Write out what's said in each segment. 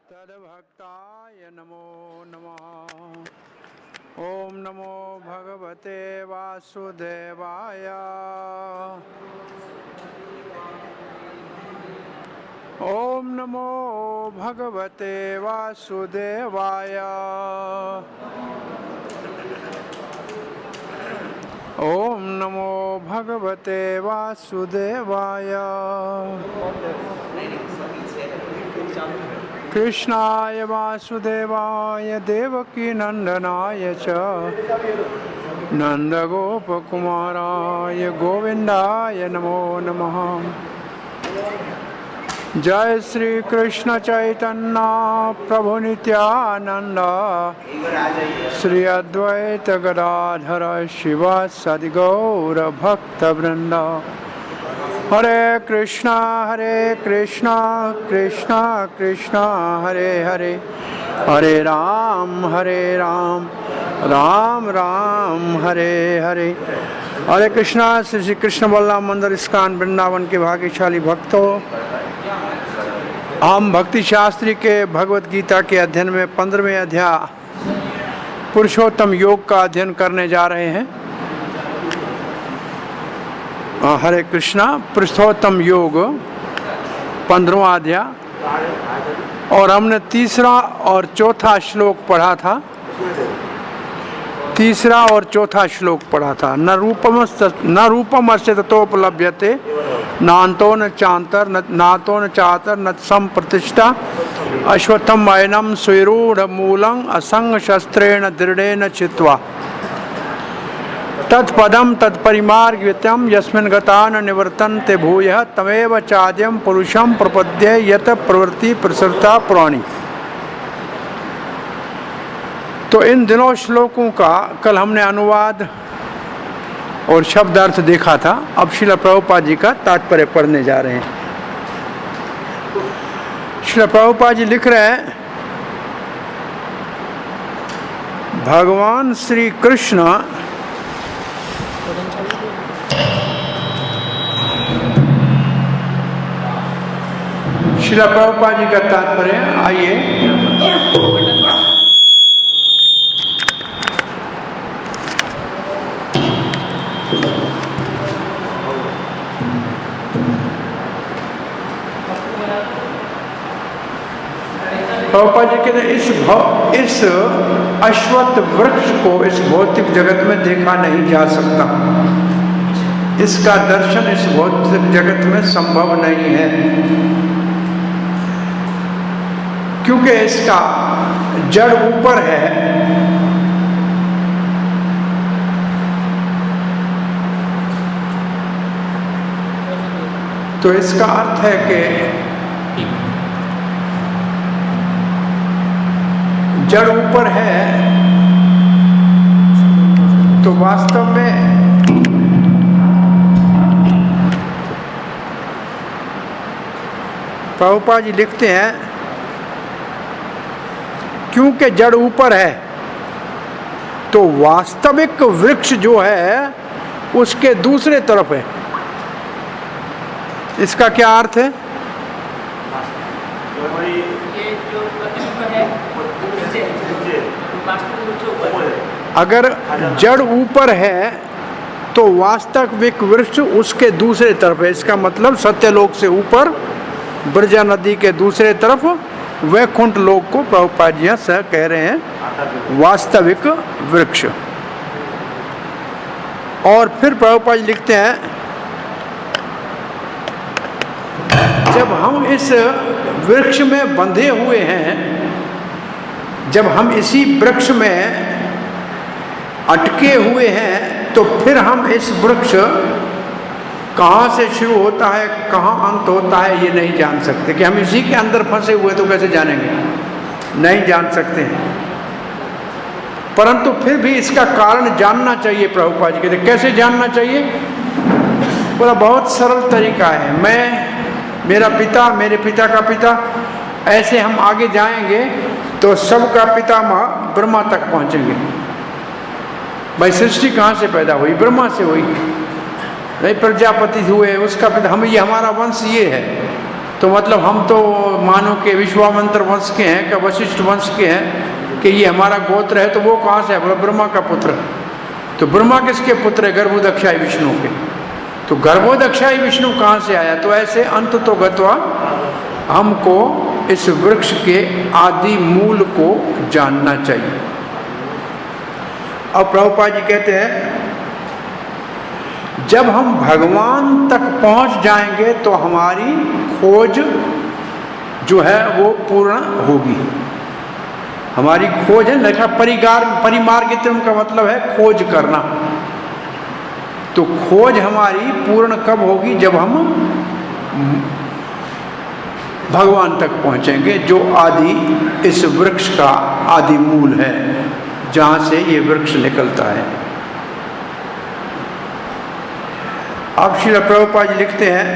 तद्भक्ताय नमो नमः। ओम नमो भगवते वासुदेवाय। ओम नमो भगवते वासुदेवाय। ओम नमो भगवते वासुदेवाय। कृष्णाय वासुदेवाय देवकी नंदनाय च नंदगोपकुमाराय गोविंदाय नमो नमः। जय श्री कृष्ण चैतन्य प्रभु नित्यानंद श्री अद्वैत गदाधर शिव सद्गौर भक्त वृंद। हरे कृष्णा कृष्णा कृष्णा हरे हरे, हरे राम राम राम हरे हरे। हरे कृष्णा। श्री कृष्ण बलराम मंदिर इस्कॉन वृंदावन के भाग्यशाली भक्तों, हम भक्ति शास्त्री के भगवत गीता के अध्ययन में 15वें अध्याय पुरुषोत्तम योग का अध्ययन करने जा रहे हैं। हरे कृष्णा। पुरुषोत्तम योग 15वां अध्याय, और हमने तीसरा और चौथा श्लोक पढ़ा था। तीसरा और चौथा श्लोक पढ़ा था। न रूपम अस्य ततोपलभ्यते नान्तो न चांतर नातो न चातर न संप्रतिष्ठा अश्वत्थम वैनम सुरूढ़ मूलं असंग शस्त्रेण दृढ़ेन चित्वा तत्पदम तत्परिमार्गितम यस्मिन् गता न निवर्तन्ते भूयः तमेव चाद्यं पुरुषं प्रपद्ये यत प्रवृत्ति प्रसृता पुराणी। तो इन दिनों श्लोकों का कल हमने अनुवाद और शब्दार्थ देखा था। अब श्रील प्रभुपाद जी का तात्पर्य पढ़ने जा रहे हैं। श्रील प्रभुपाद जी लिख रहे हैं, भगवान श्री कृष्ण श्रील प्रभुपाद जी का तात्पर्य, आइए प्रभुपाद जी कहते हैं, इस अश्वत्थ वृक्ष को इस भौतिक जगत में देखा नहीं जा सकता। इसका दर्शन इस भौतिक जगत में संभव नहीं है, क्योंकि इसका जड़ ऊपर है। तो इसका अर्थ है कि जड़ ऊपर है, तो वास्तव में प्रभुपाद जी लिखते हैं, क्योंकि जड़ ऊपर है तो वास्तविक वृक्ष जो है उसके दूसरे तरफ है। इसका क्या अर्थ है? अगर जड़ ऊपर है तो वास्तविक वृक्ष उसके दूसरे तरफ है। इसका मतलब सत्यलोक से ऊपर ब्रजा नदी के दूसरे तरफ वैकुंठ लोक को प्रभुपाद जी सह कह रहे हैं वास्तविक वृक्ष। और फिर प्रभुपाद जी लिखते हैं, जब हम इस वृक्ष में बंधे हुए हैं, जब हम इसी वृक्ष में अटके हुए हैं, तो फिर हम इस वृक्ष कहाँ से शुरू होता है कहाँ अंत होता है ये नहीं जान सकते। कि हम इसी के अंदर फंसे हुए तो कैसे जानेंगे, नहीं जान सकते हैं। परंतु फिर भी इसका कारण जानना चाहिए। प्रभुपाद जी कहते कैसे जानना चाहिए, बोला बहुत सरल तरीका है। मेरा पिता, मेरे पिता का पिता, ऐसे हम आगे जाएंगे तो सबका पितामह ब्रह्मा तक पहुंचेंगे। भाई सृष्टि कहाँ से पैदा हुई, ब्रह्मा से हुई। नहीं प्रजापति हुए, उसका पिता, हम ये हमारा वंश ये है। तो मतलब हम तो मानो के विश्वामित्र वंश के हैं कि वशिष्ठ वंश के हैं कि ये हमारा गोत्र है। तो वो कहाँ से है, बोला ब्रह्मा का पुत्र। तो ब्रह्मा किसके पुत्र है, गर्भोदक्षाई विष्णु के। तो गर्भोदक्षाई विष्णु कहाँ से आया। तो ऐसे अंत तो गत्वा हमको इस वृक्ष के आदि मूल को जानना चाहिए। अब प्रभुपाद जी कहते हैं जब हम भगवान तक पहुंच जाएंगे तो हमारी खोज जो है वो पूर्ण होगी। हमारी खोज है, लिखा परिमार्गितम का मतलब है खोज करना। तो खोज हमारी पूर्ण कब होगी, जब हम भगवान तक पहुंचेंगे, जो आदि इस वृक्ष का आदि मूल है, जहां से ये वृक्ष निकलता है। अब श्रील प्रभुपाद जी लिखते हैं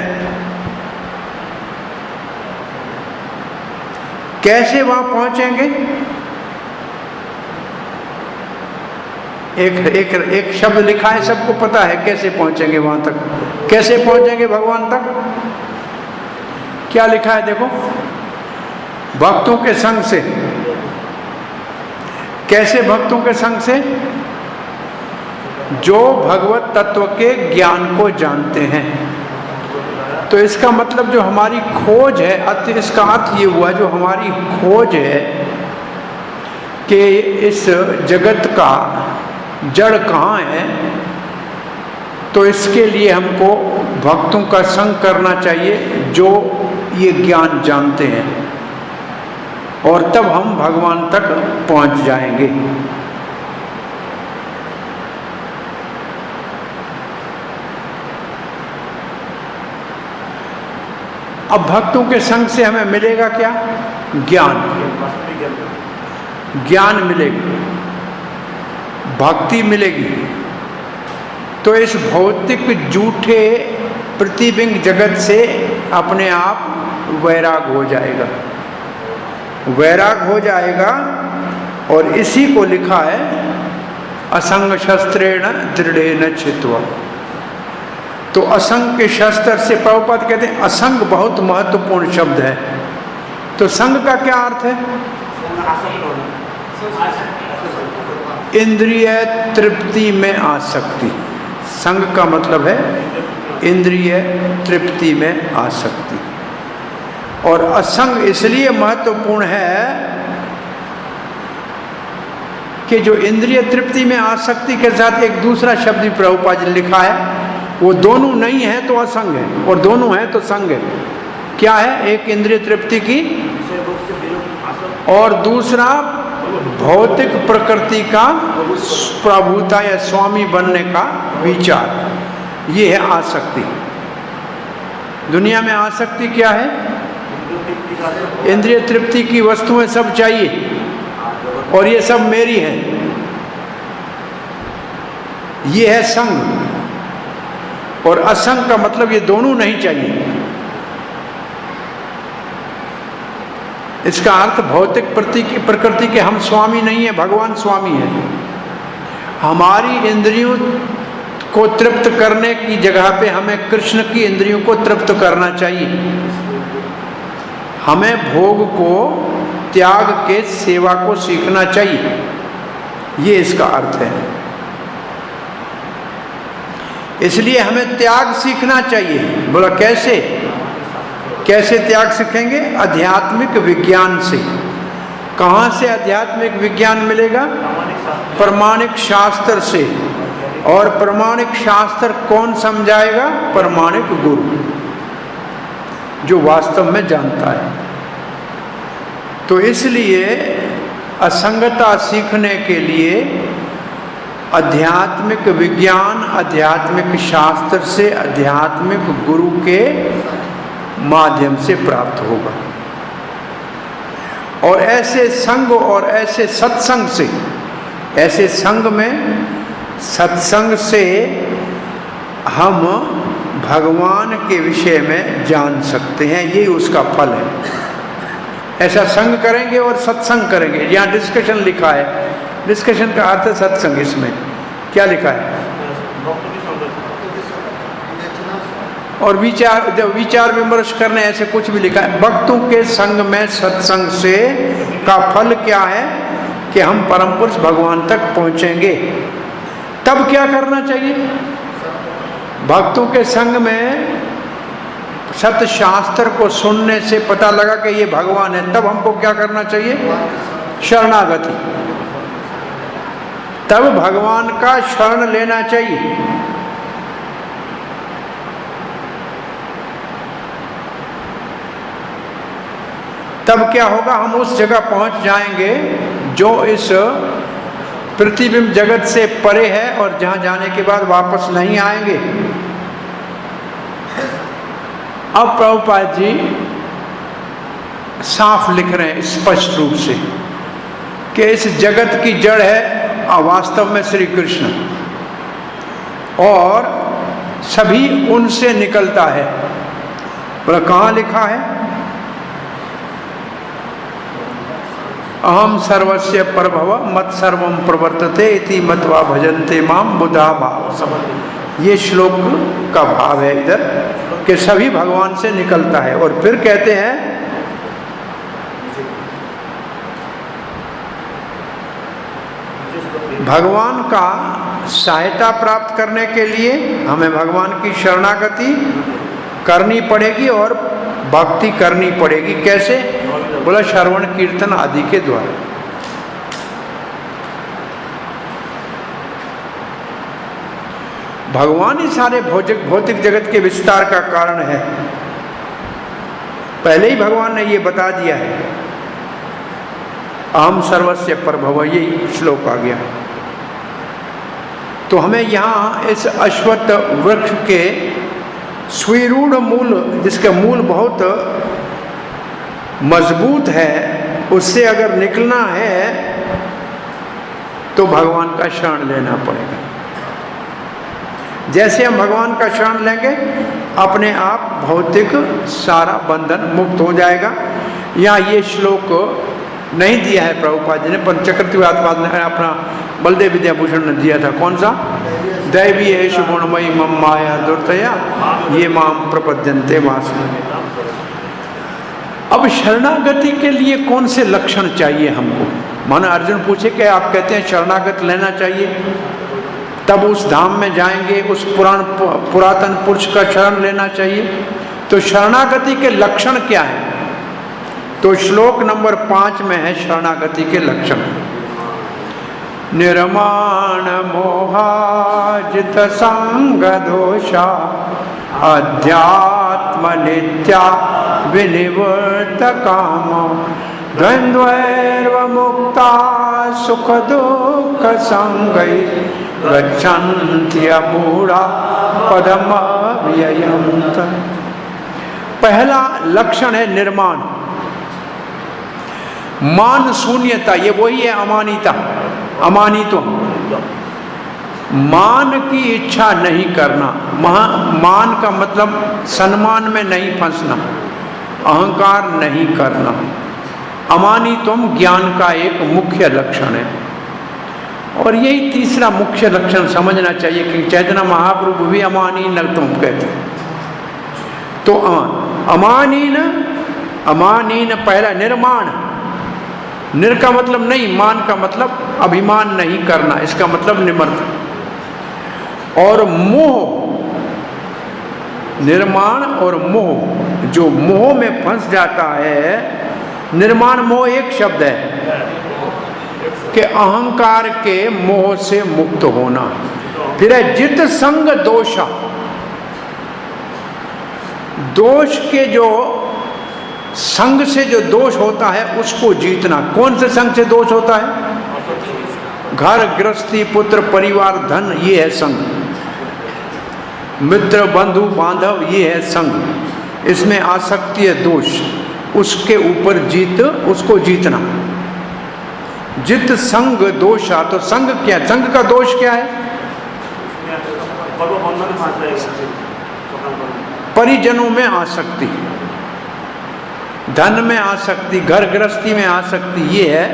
कैसे वहां पहुंचेंगे। एक शब्द लिखा है, सबको पता है कैसे पहुंचेंगे वहां तक। कैसे पहुंचेंगे भगवान तक, क्या लिखा है देखो, भक्तों के संग से। कैसे भक्तों के संग से, जो भगवत तत्व के ज्ञान को जानते हैं। तो इसका मतलब जो हमारी खोज है, इसका अर्थ ये हुआ जो हमारी खोज है कि इस जगत का जड़ कहाँ है, तो इसके लिए हमको भक्तों का संग करना चाहिए जो ये ज्ञान जानते हैं, और तब हम भगवान तक पहुंच जाएंगे। अब भक्तों के संग से हमें मिलेगा क्या, ज्ञान। ज्ञान मिलेगा, भक्ति मिलेगी। तो इस भौतिक झूठे प्रतिबिंब जगत से अपने आप वैराग हो जाएगा, वैराग हो जाएगा। और इसी को लिखा है असंग शस्त्रेण दृढ़ेन चित्वा। तो असंग के शस्त्र से, प्रभुपाद कहते हैं असंग बहुत महत्वपूर्ण शब्द है। तो संग का क्या अर्थ है, इंद्रिय तृप्ति में आसक्ति। संग का मतलब है इंद्रिय तृप्ति में आसक्ति। और असंग इसलिए महत्वपूर्ण है कि जो इंद्रिय तृप्ति में आसक्ति के साथ एक दूसरा शब्द भी प्रभुपाद जी लिखा है, वो दोनों नहीं है तो असंग है, और दोनों है तो संग है। क्या है, एक इंद्रिय तृप्ति की और दूसरा भौतिक प्रकृति का प्रभुता या स्वामी बनने का विचार। ये है आसक्ति। दुनिया में आसक्ति क्या है, इंद्रिय तृप्ति की वस्तुएं सब चाहिए और ये सब मेरी हैं। ये है संग। और असंग का मतलब ये दोनों नहीं चाहिए। इसका अर्थ भौतिक प्रकृति के हम स्वामी नहीं है, भगवान स्वामी है। हमारी इंद्रियों को तृप्त करने की जगह पे हमें कृष्ण की इंद्रियों को तृप्त करना चाहिए। हमें भोग को त्याग के सेवा को सीखना चाहिए। ये इसका अर्थ है। इसलिए हमें त्याग सीखना चाहिए। बोला कैसे, कैसे त्याग सीखेंगे, आध्यात्मिक विज्ञान से। कहाँ से आध्यात्मिक विज्ञान मिलेगा, प्रमाणिक शास्त्र से। और प्रमाणिक शास्त्र कौन समझाएगा, प्रमाणिक गुरु, जो वास्तव में जानता है। तो इसलिए असंगता सीखने के लिए आध्यात्मिक विज्ञान, आध्यात्मिक शास्त्र से, आध्यात्मिक गुरु के माध्यम से प्राप्त होगा। और ऐसे संग और ऐसे सत्संग से, ऐसे संग में, सत्संग से हम भगवान के विषय में जान सकते हैं, यही उसका फल है। ऐसा संग करेंगे और सत्संग करेंगे। यहाँ डिस्कशन लिखा है, डिस्कशन का अर्थ है सत्संग। इसमें क्या लिखा है? और विचार विमर्श करने, ऐसे कुछ भी लिखा है। भक्तों के संग में सत्संग से का फल क्या है कि हम परम पुरुष भगवान तक पहुंचेंगे। तब क्या करना चाहिए? भक्तों के संग में सत्य शास्त्र को सुनने से पता लगा कि ये भगवान है, तब हमको क्या करना चाहिए? शरणागति। तब भगवान का शरण लेना चाहिए। तब क्या होगा? हम उस जगह पहुंच जाएंगे जो इस प्रतिबिंब जगत से परे है और जहां जाने के बाद वापस नहीं आएंगे। अब प्रभुपाद जी साफ लिख रहे हैं स्पष्ट रूप से कि इस जगत की जड़ है वास्तव में श्री कृष्ण, और सभी उनसे निकलता है। बोला कहाँ लिखा है? अहम सर्वस्य प्रभव मत सर्वम प्रवर्तते इति मत्वा भजन्ते माम बुधा भाव सब। ये श्लोक का भाव है इधर कि सभी भगवान से निकलता है। और फिर कहते हैं भगवान का सहायता प्राप्त करने के लिए हमें भगवान की शरणागति करनी पड़ेगी और भक्ति करनी पड़ेगी। कैसे? बोला श्रवण कीर्तन आदि के द्वारा। भगवान ही सारे भौतिक जगत के विस्तार का कारण है। पहले ही भगवान ने ये बता दिया है। अहम सर्वस्य प्रभव, यही श्लोक आ गया। तो हमें यहाँ इस अश्वत्थ वृक्ष के स्वीरूढ़ मूल, जिसका मूल बहुत मजबूत है, उससे अगर निकलना है तो भगवान का शरण लेना पड़ेगा। जैसे हम भगवान का शरण लेंगे अपने आप भौतिक सारा बंधन मुक्त हो जाएगा। यहाँ ये श्लोक नहीं दिया है प्रभुपाद जी ने, पर चक्रवर्तीवाद ने अपना बलदेव विद्याभूषण ने दिया था। कौन सा? दैवी एष गुणमयी मम माया दुर्तया ये माम प्रपद्यन्ते वासुदेव। अब शरणागति के लिए कौन से लक्षण चाहिए हमको? मानो अर्जुन पूछे कि आप कहते हैं शरणागत लेना चाहिए, तब उस धाम में जाएंगे, उस पुरातन पुरुष का शरण लेना चाहिए। तो शरणागति के लक्षण क्या है? तो श्लोक नंबर 5 में है शरणागति के लक्षण। निर्माण मोहाजित संग दोषा अध्यात्म नित्या विनिवृत्त काम द्वंद्वैर्व मुक्ता सुख दुख संगै गच्छन्ति अमूढ़ा पदमव्ययम्। पहला लक्षण है निर्माण, मान शून्यता। ये वही है अमानिता, अमानित्व। मान की इच्छा नहीं करना। मान का मतलब सम्मान में नहीं फंसना, अहंकार नहीं करना। अमानित्वम ज्ञान का एक मुख्य लक्षण है। और यही तीसरा मुख्य लक्षण समझना चाहिए कि चैतन्य महाप्रभु भी अमानीन तुम कहते हैं। तो अमानीन पहला निर्माण। निर का मतलब नहीं, मान का मतलब अभिमान नहीं करना, इसका मतलब निम्रता। और मोह, निर्माण और मोह, जो मोह में फंस जाता है, निर्माण मोह एक शब्द है कि अहंकार के मोह से मुक्त होना। फिर है जित संग दोषा, दोष के जो संग से जो दोष होता है उसको जीतना। कौन से संग से दोष होता है? घर गृहस्थी पुत्र परिवार धन ये है संग, मित्र बंधु बांधव ये है संग, इसमें आसक्ति है दोष, उसके ऊपर जीत, उसको जीतना। जित संग दोषा, तो संग क्या, संग का दोष क्या है? परिजनों में आसक्ति, धन में आसक्ति, घर गृहस्थी में आसक्ति, ये है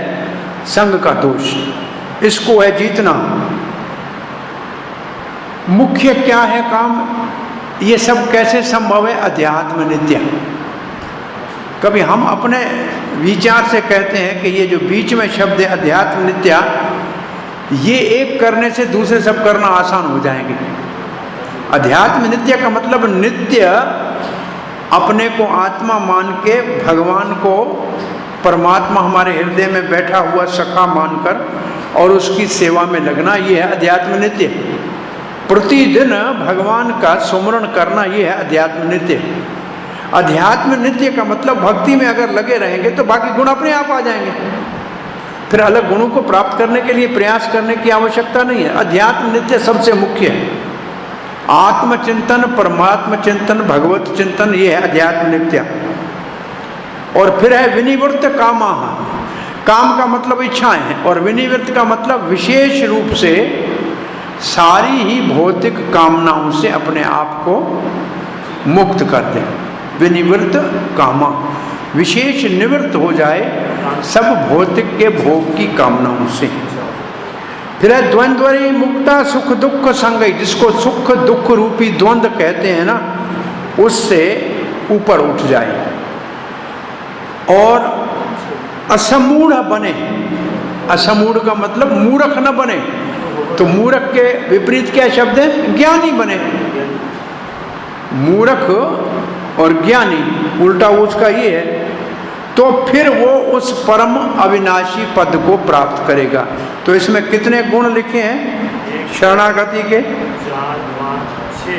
संग का दोष, इसको है जीतना। मुख्य क्या है काम, ये सब कैसे संभव है? अध्यात्म नित्य। कभी हम अपने विचार से कहते हैं कि ये जो बीच में शब्द है अध्यात्म नित्या, ये एक करने से दूसरे सब करना आसान हो जाएंगे। अध्यात्म नित्य का मतलब नित्य अपने को आत्मा मान के भगवान को परमात्मा हमारे हृदय में बैठा हुआ सखा मानकर और उसकी सेवा में लगना, ये है अध्यात्म नित्य। प्रतिदिन भगवान का सुमरण करना, ये है अध्यात्म नित्य। अध्यात्म नित्य का मतलब भक्ति में अगर लगे रहेंगे तो बाकी गुण अपने आप आ जाएंगे, फिर अलग गुणों को प्राप्त करने के लिए प्रयास करने की आवश्यकता नहीं है। अध्यात्म नित्य सबसे मुख्य है। आत्मचिंतन, परमात्म चिंतन, भगवत चिंतन, ये है अध्यात्म नित्य। और फिर है विनिवृत्त कामा, काम का मतलब इच्छाएं हैं, और विनिवृत्त का मतलब विशेष रूप से सारी ही भौतिक कामनाओं से अपने आप को मुक्त कर दें। विनिवृत्त कामा, विशेष निवृत्त हो जाए सब भौतिक के भोग की कामनाओं से। फिर है द्वंद्वरी मुक्ता सुख दुख संगई, जिसको सुख दुख रूपी द्वंद्व कहते हैं ना, उससे ऊपर उठ जाए और असमूढ़ बने। असमूढ़ का मतलब मूर्ख न बने, तो मूर्ख के विपरीत क्या शब्द है? ज्ञानी बने। मूर्ख और ज्ञानी उल्टा उसका ये है, तो फिर वो उस परम अविनाशी पद को प्राप्त करेगा। तो इसमें कितने गुण लिखे हैं शरणागति के? 6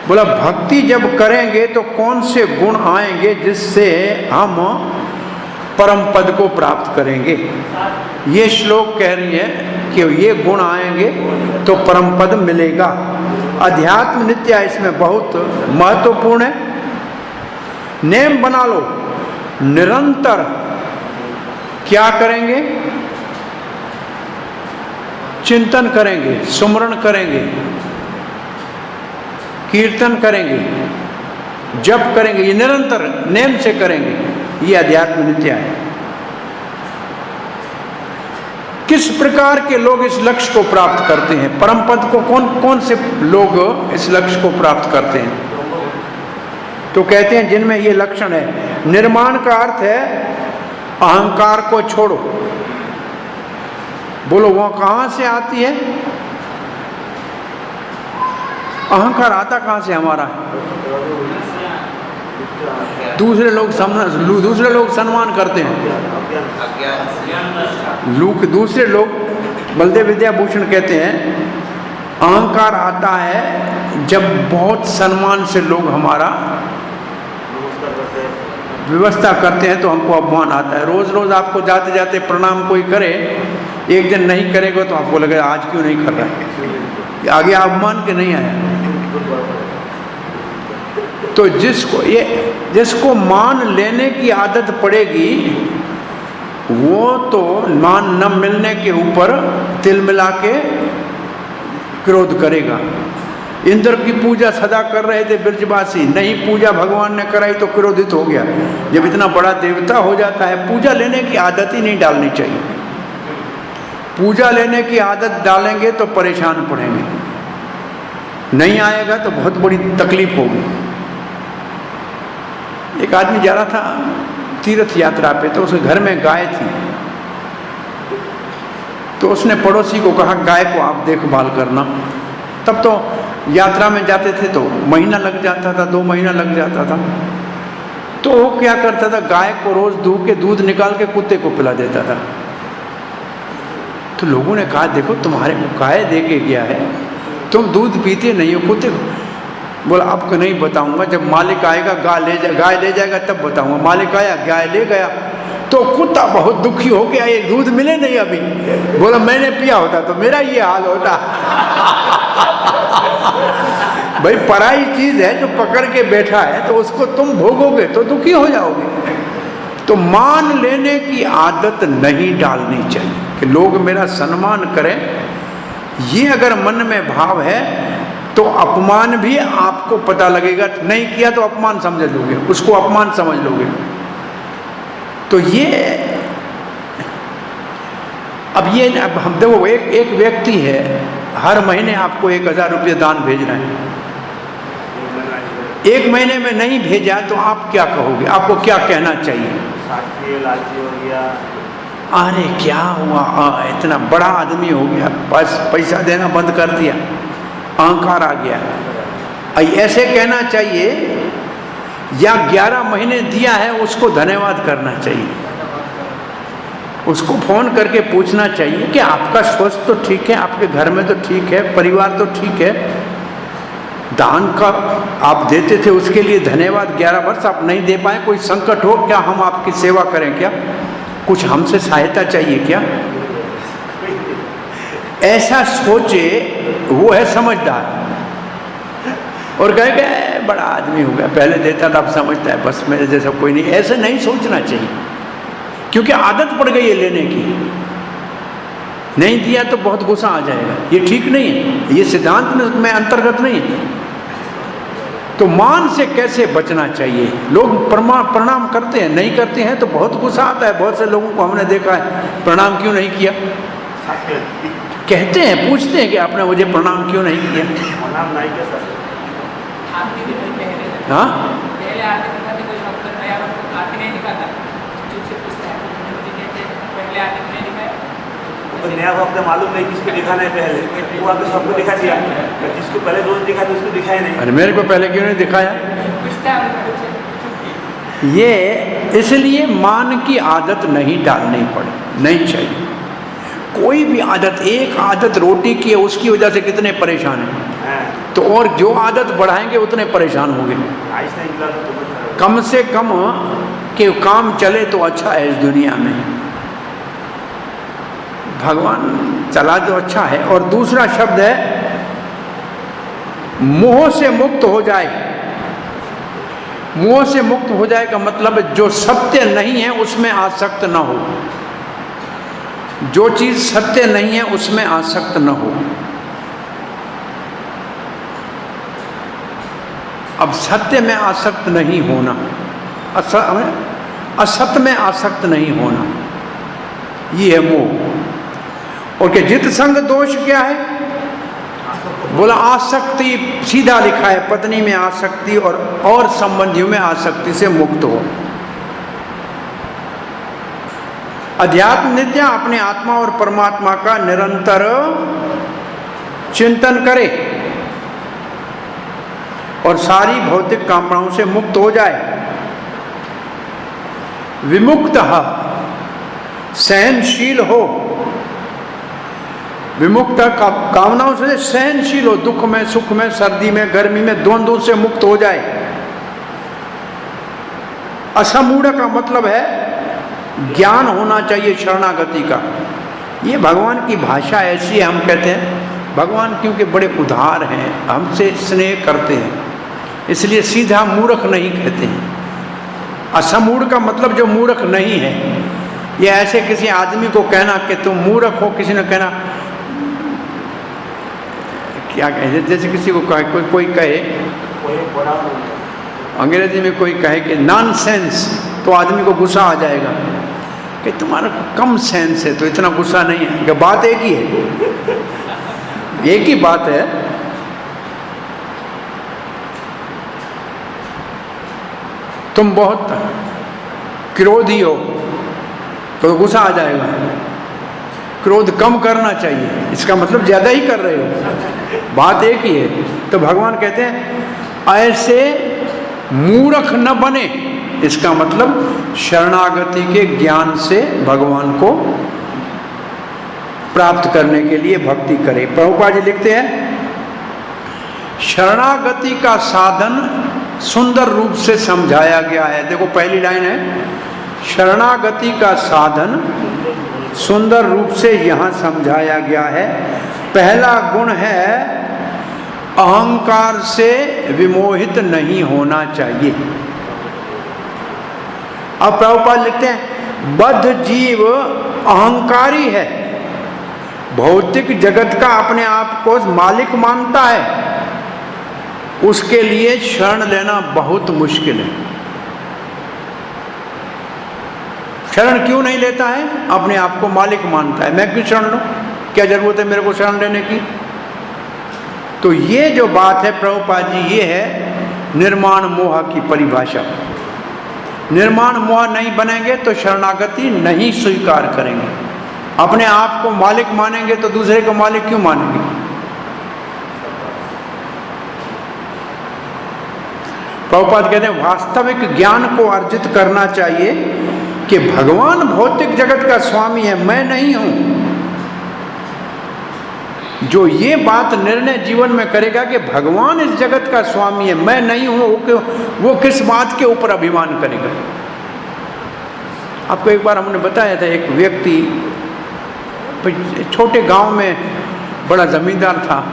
बोला भक्ति जब करेंगे तो कौन से गुण आएंगे जिससे हम परम पद को प्राप्त करेंगे? ये श्लोक कह रही है कि ये गुण आएंगे तो परम पद मिलेगा। अध्यात्म नित्य इसमें बहुत महत्वपूर्ण है। नेम बना लो, निरंतर क्या करेंगे? चिंतन करेंगे, सुमरण करेंगे, कीर्तन करेंगे, जप करेंगे, ये निरंतर नेम से करेंगे, ये अध्यात्म नित्य है। किस प्रकार के लोग इस लक्ष्य को प्राप्त करते हैं? परम पद को कौन कौन से लोग इस लक्ष्य को प्राप्त करते हैं? तो कहते हैं जिनमें ये लक्षण है। निर्माण का अर्थ है अहंकार को छोड़ो। बोलो वो कहां से आती है? अहंकार आता कहां से हमारा? दूसरे लोग सम्मान करते हैं। दूसरे लोग, बलदेव विद्याभूषण कहते हैं अहंकार आता है जब बहुत सम्मान से लोग हमारा व्यवस्था करते हैं तो हमको अपमान आता है। रोज रोज आपको जाते जाते प्रणाम कोई करे, एक दिन नहीं करेगा तो आपको लगेगा आज क्यों नहीं कर रहा है, आगे अपमान के नहीं आया। तो जिसको मान लेने की आदत पड़ेगी वो तो मान न मिलने के ऊपर तिल मिला के क्रोध करेगा। इंद्र की पूजा सदा कर रहे थे ब्रजवासी, नहीं पूजा भगवान ने कराई तो क्रोधित हो गया। जब इतना बड़ा देवता हो जाता है, पूजा लेने की आदत ही नहीं डालनी चाहिए। पूजा लेने की आदत डालेंगे तो परेशान पड़ेंगे, नहीं आएगा तो बहुत बड़ी तकलीफ होगी। एक आदमी जा रहा था तीर्थ यात्रा पे, तो उसके घर में गाय थी, तो उसने पड़ोसी को कहा गाय को आप देखभाल करना। तब तो यात्रा में जाते थे तो महीना लग जाता था, 2 महीना लग जाता था। तो वो क्या करता था, गाय को रोज दूह के दूध निकाल के कुत्ते को पिला देता था। तो लोगों ने कहा देखो तुम्हारे को गाय दे के गया है, तुम दूध पीते नहीं हो, कुत्ते को। बोला आपको नहीं बताऊंगा, जब मालिक आएगा गाय ले जाएगा तब बताऊंगा। मालिक आया, गाय ले गया, तो कुत्ता बहुत दुखी हो गया, ये दूध मिले नहीं अभी, बोला मैंने पिया होता तो मेरा ये हाल होता। भाई पराई चीज है जो पकड़ के बैठा है, तो उसको तुम भोगोगे तो दुखी हो जाओगे। तो मान लेने की आदत नहीं डालनी चाहिए कि लोग मेरा सम्मान करें। ये अगर मन में भाव है तो अपमान भी आपको पता लगेगा, नहीं किया तो अपमान समझ लोगे, उसको अपमान समझ लोगे। तो ये अब हम देखो, एक व्यक्ति है हर महीने आपको 1000 रुपये दान भेज रहे हैं, 1 महीने में नहीं भेजा तो आप क्या कहोगे, आपको क्या कहना चाहिए? लालची हो गया, अरे क्या हुआ, इतना बड़ा आदमी हो गया, बस पैसा देना बंद कर दिया, अहंकार आ गया, ऐसे कहना चाहिए। या 11 महीने दिया है उसको धन्यवाद करना चाहिए, उसको फोन करके पूछना चाहिए कि आपका स्वास्थ्य तो ठीक है, आपके घर में तो ठीक है, परिवार तो ठीक है, दान का आप देते थे उसके लिए धन्यवाद, 11 वर्ष आप नहीं दे पाए, कोई संकट हो क्या, हम आपकी सेवा करें क्या, कुछ हमसे सहायता चाहिए क्या? ऐसा सोचे, वो है समझदार। और कहेगा बड़ा आदमी हो गया, पहले देता था अब समझता है, बस मेरे जैसा कोई नहीं। ऐसे नहीं सोचना चाहिए, क्योंकि आदत पड़ गई है लेने की। नहीं दिया तो बहुत गुस्सा आ जाएगा, ये ठीक नहीं है, ये सिद्धांत में अंतर्गत नहीं है। तो मान से कैसे बचना चाहिए? लोग प्रणाम करते हैं, नहीं करते हैं तो बहुत गुस्सा आता है। बहुत से लोगों को हमने देखा है, प्रणाम क्यों नहीं किया, कहते हैं, पूछते हैं कि आपने मुझे प्रणाम क्यों नहीं किया। प्रणाम नहीं किया सर। हाँ, पहले आते दिखाते कोई डॉक्टर नया आते नहीं दिखाता, चुप से पूछता है, मुझे कहते पहले आते नहीं दिखाया, तो नया वक्त मालूम नहीं किसको दिखाना है, पहले वो आके सबको दिखा दिया, जिसको पहले रोज दिखा था उसको दिखाया नहीं। अरे मेरे को पहले क्यों नहीं दिखाया? पूछता है। ये इसलिए मान की आदत नहीं डालनी पड़े, नहीं चाहिए। कोई भी आदत, एक आदत रोटी की है उसकी वजह से कितने परेशान हैं, तो और जो आदत बढ़ाएंगे उतने परेशान होंगे। कम से कम के काम चले तो अच्छा है इस दुनिया में, भगवान चला तो अच्छा है। और दूसरा शब्द है मोह से मुक्त हो जाए। मोह से मुक्त हो जाए का मतलब जो सत्य नहीं है उसमें आसक्त न हो, जो चीज सत्य नहीं है उसमें आसक्त न हो। अब सत्य में आसक्त नहीं होना, असत्य में आसक्त नहीं होना, ये है मोह। और के जित संग दोष क्या है? बोला आसक्ति, सीधा लिखा है, पत्नी में आसक्ति और संबंधियों में आसक्ति से मुक्त हो। अध्यात्म नित्या अपने आत्मा और परमात्मा का निरंतर चिंतन करे और सारी भौतिक कामनाओं से मुक्त हो जाए। विमुक्त सहनशील हो, विमुक्त कामनाओं से सहनशील हो, दुख में सुख में सर्दी में गर्मी में द्वंद्वों से मुक्त हो जाए। असमूढ़ का मतलब है ज्ञान होना चाहिए शरणागति का। ये भगवान की भाषा ऐसी है, हम कहते हैं भगवान क्योंकि बड़े उदार हैं, हमसे स्नेह करते हैं, इसलिए सीधा मूर्ख नहीं कहते हैं। असमूढ़ का मतलब जो मूर्ख नहीं है। ये ऐसे किसी आदमी को कहना कि तुम मूर्ख हो, किसी ने कहना क्या कहे, जैसे किसी को कहे, कोई कहे अंग्रेजी में कोई कहे कि नॉनसेंस, तो आदमी को गुस्सा आ जाएगा कि तुम्हारा कम सेंस है, तो इतना गुस्सा नहीं है। कि बात एक ही है, एक ही बात है। तुम बहुत क्रोधी हो तो गुस्सा आ जाएगा। क्रोध कम करना चाहिए, इसका मतलब ज्यादा ही कर रहे हो, बात एक ही है। तो भगवान कहते हैं ऐसे मूर्ख न बने, इसका मतलब शरणागति के ज्ञान से भगवान को प्राप्त करने के लिए भक्ति करे। प्रभुपाद जी लिखते हैं शरणागति का साधन सुंदर रूप से समझाया गया है। देखो पहली लाइन है शरणागति का साधन सुंदर रूप से यहाँ समझाया गया है। पहला गुण है अहंकार से विमोहित नहीं होना चाहिए। अब प्रभुपाद लिखते हैं बद्ध जीव अहंकारी है, भौतिक जगत का अपने आप को मालिक मानता है, उसके लिए शरण लेना बहुत मुश्किल है। शरण क्यों नहीं लेता है? अपने आप को मालिक मानता है। मैं क्यों शरण लूं? क्या जरूरत है मेरे को शरण लेने की? तो ये जो बात है प्रभुपाद जी, ये है निर्माण मोह की परिभाषा। निर्माण मोह नहीं बनेंगे तो शरणागति नहीं स्वीकार करेंगे। अपने आप को मालिक मानेंगे तो दूसरे को मालिक क्यों मानेंगे? प्रभुपाद कहते हैं वास्तविक ज्ञान को अर्जित करना चाहिए कि भगवान भौतिक जगत का स्वामी है, मैं नहीं हूं। जो ये बात निर्णय जीवन में करेगा कि भगवान इस जगत का स्वामी है, मैं नहीं हूं, वो किस बात के ऊपर अभिमान करेगा? आपको एक बार हमने बताया था, एक व्यक्ति छोटे गांव में बड़ा जमींदार था,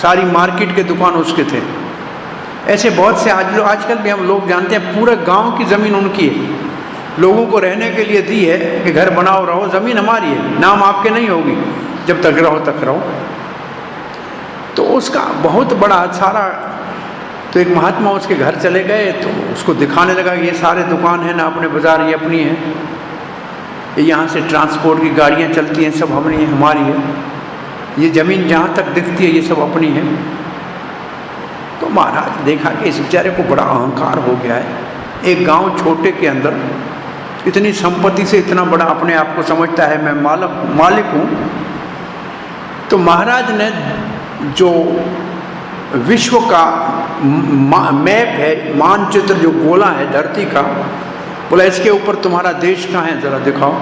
सारी मार्केट के दुकान उसके थे। ऐसे बहुत से आजकल भी हम लोग जानते हैं, पूरे गांव की जमीन उनकी है, लोगों को रहने के लिए दी है कि घर बनाओ रहो, जमीन हमारी है, नाम आपके नहीं होगी, जब तक रहो तक रहो। तो उसका बहुत बड़ा सारा, तो एक महात्मा उसके घर चले गए तो उसको दिखाने लगा कि ये सारे दुकान है ना अपने बाजार, ये अपनी है, ये यहाँ से ट्रांसपोर्ट की गाड़ियाँ चलती हैं, सब अपनी है, हमारी है, ये ज़मीन जहाँ तक दिखती है ये सब अपनी है। तो महाराज देखा कि इस बेचारे को बड़ा अहंकार हो गया है। एक गांव छोटे के अंदर इतनी संपत्ति से इतना बड़ा अपने आप को समझता है, मैं मालिक हूँ। तो महाराज ने जो विश्व का मैप है, मानचित्र जो गोला है धरती का, बोला इसके ऊपर तुम्हारा देश कहाँ है, जरा दिखाओ।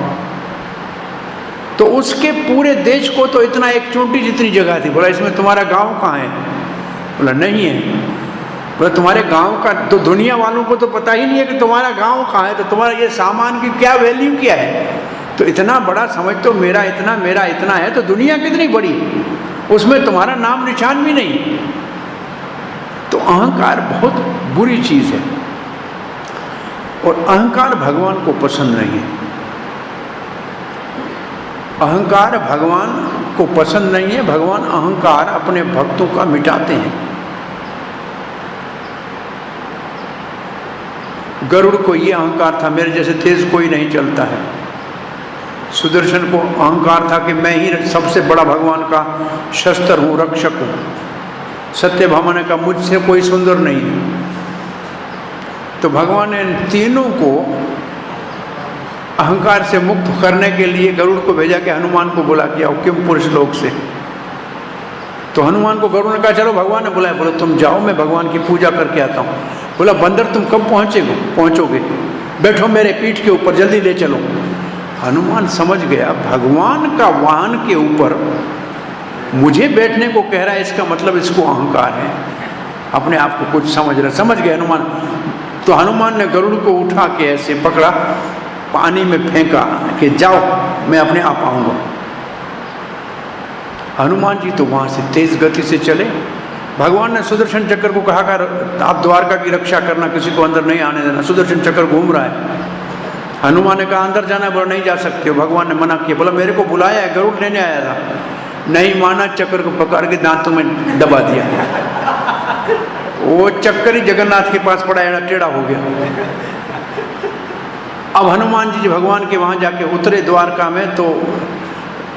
तो उसके पूरे देश को तो इतना एक चोटी जितनी जगह थी। बोला इसमें तुम्हारा गांव कहाँ है? बोला नहीं है। बोला तुम्हारे गांव का तो दुनिया वालों को तो पता ही नहीं है कि तुम्हारा गांव कहाँ है, तो तुम्हारा ये सामान की क्या वैल्यू क्या है? तो इतना बड़ा समझ तो मेरा इतना है, तो दुनिया कितनी बड़ी, उसमें तुम्हारा नाम निशान भी नहीं। तो अहंकार बहुत बुरी चीज है और अहंकार भगवान को पसंद नहीं है। अहंकार भगवान को पसंद नहीं है। भगवान अहंकार अपने भक्तों का मिटाते हैं। गरुड़ को ये अहंकार था, मेरे जैसे तेज कोई नहीं चलता है। सुदर्शन को अहंकार था कि मैं ही सबसे बड़ा भगवान का शस्त्र हूँ, रक्षक हूँ। सत्यभामा ने कहा मुझसे कोई सुंदर नहीं है। तो भगवान ने तीनों को अहंकार से मुक्त करने के लिए गरुड़ को भेजा कि हनुमान को बुला के आओ किम पुरुष लोक से। तो हनुमान को गरुड़ ने कहा चलो, भगवान ने बुलाया। बोला तुम जाओ, मैं भगवान की पूजा करके आता हूँ। बोला बंदर तुम कब पहुँचोगे? बैठो मेरे पीठ के ऊपर, जल्दी ले चलो। हनुमान समझ गया भगवान का वाहन के ऊपर मुझे बैठने को कह रहा है, इसका मतलब इसको अहंकार है, अपने आप को कुछ समझ गया हनुमान। तो हनुमान ने गरुड़ को उठा के ऐसे पकड़ा, पानी में फेंका कि जाओ मैं अपने आप आऊँगा। हनुमान जी तो वहाँ से तेज गति से चले। भगवान ने सुदर्शन चक्र को कहा कर आप द्वारका की रक्षा करना, किसी को अंदर नहीं आने देना। सुदर्शन चक्र घूम रहा है। हनुमान ने कहा अंदर जाना है, बोला नहीं जा सकते हो। भगवान ने मना किया। बोला मेरे को बुलाया है, गरुड़ लेने आया था। नहीं माना, चक्कर को पकड़ के दांतों में दबा दिया। वो चक्कर ही जगन्नाथ के पास पड़ा, टेढ़ा हो गया। अब हनुमान जी भगवान के वहाँ जाके उतरे द्वारका में, तो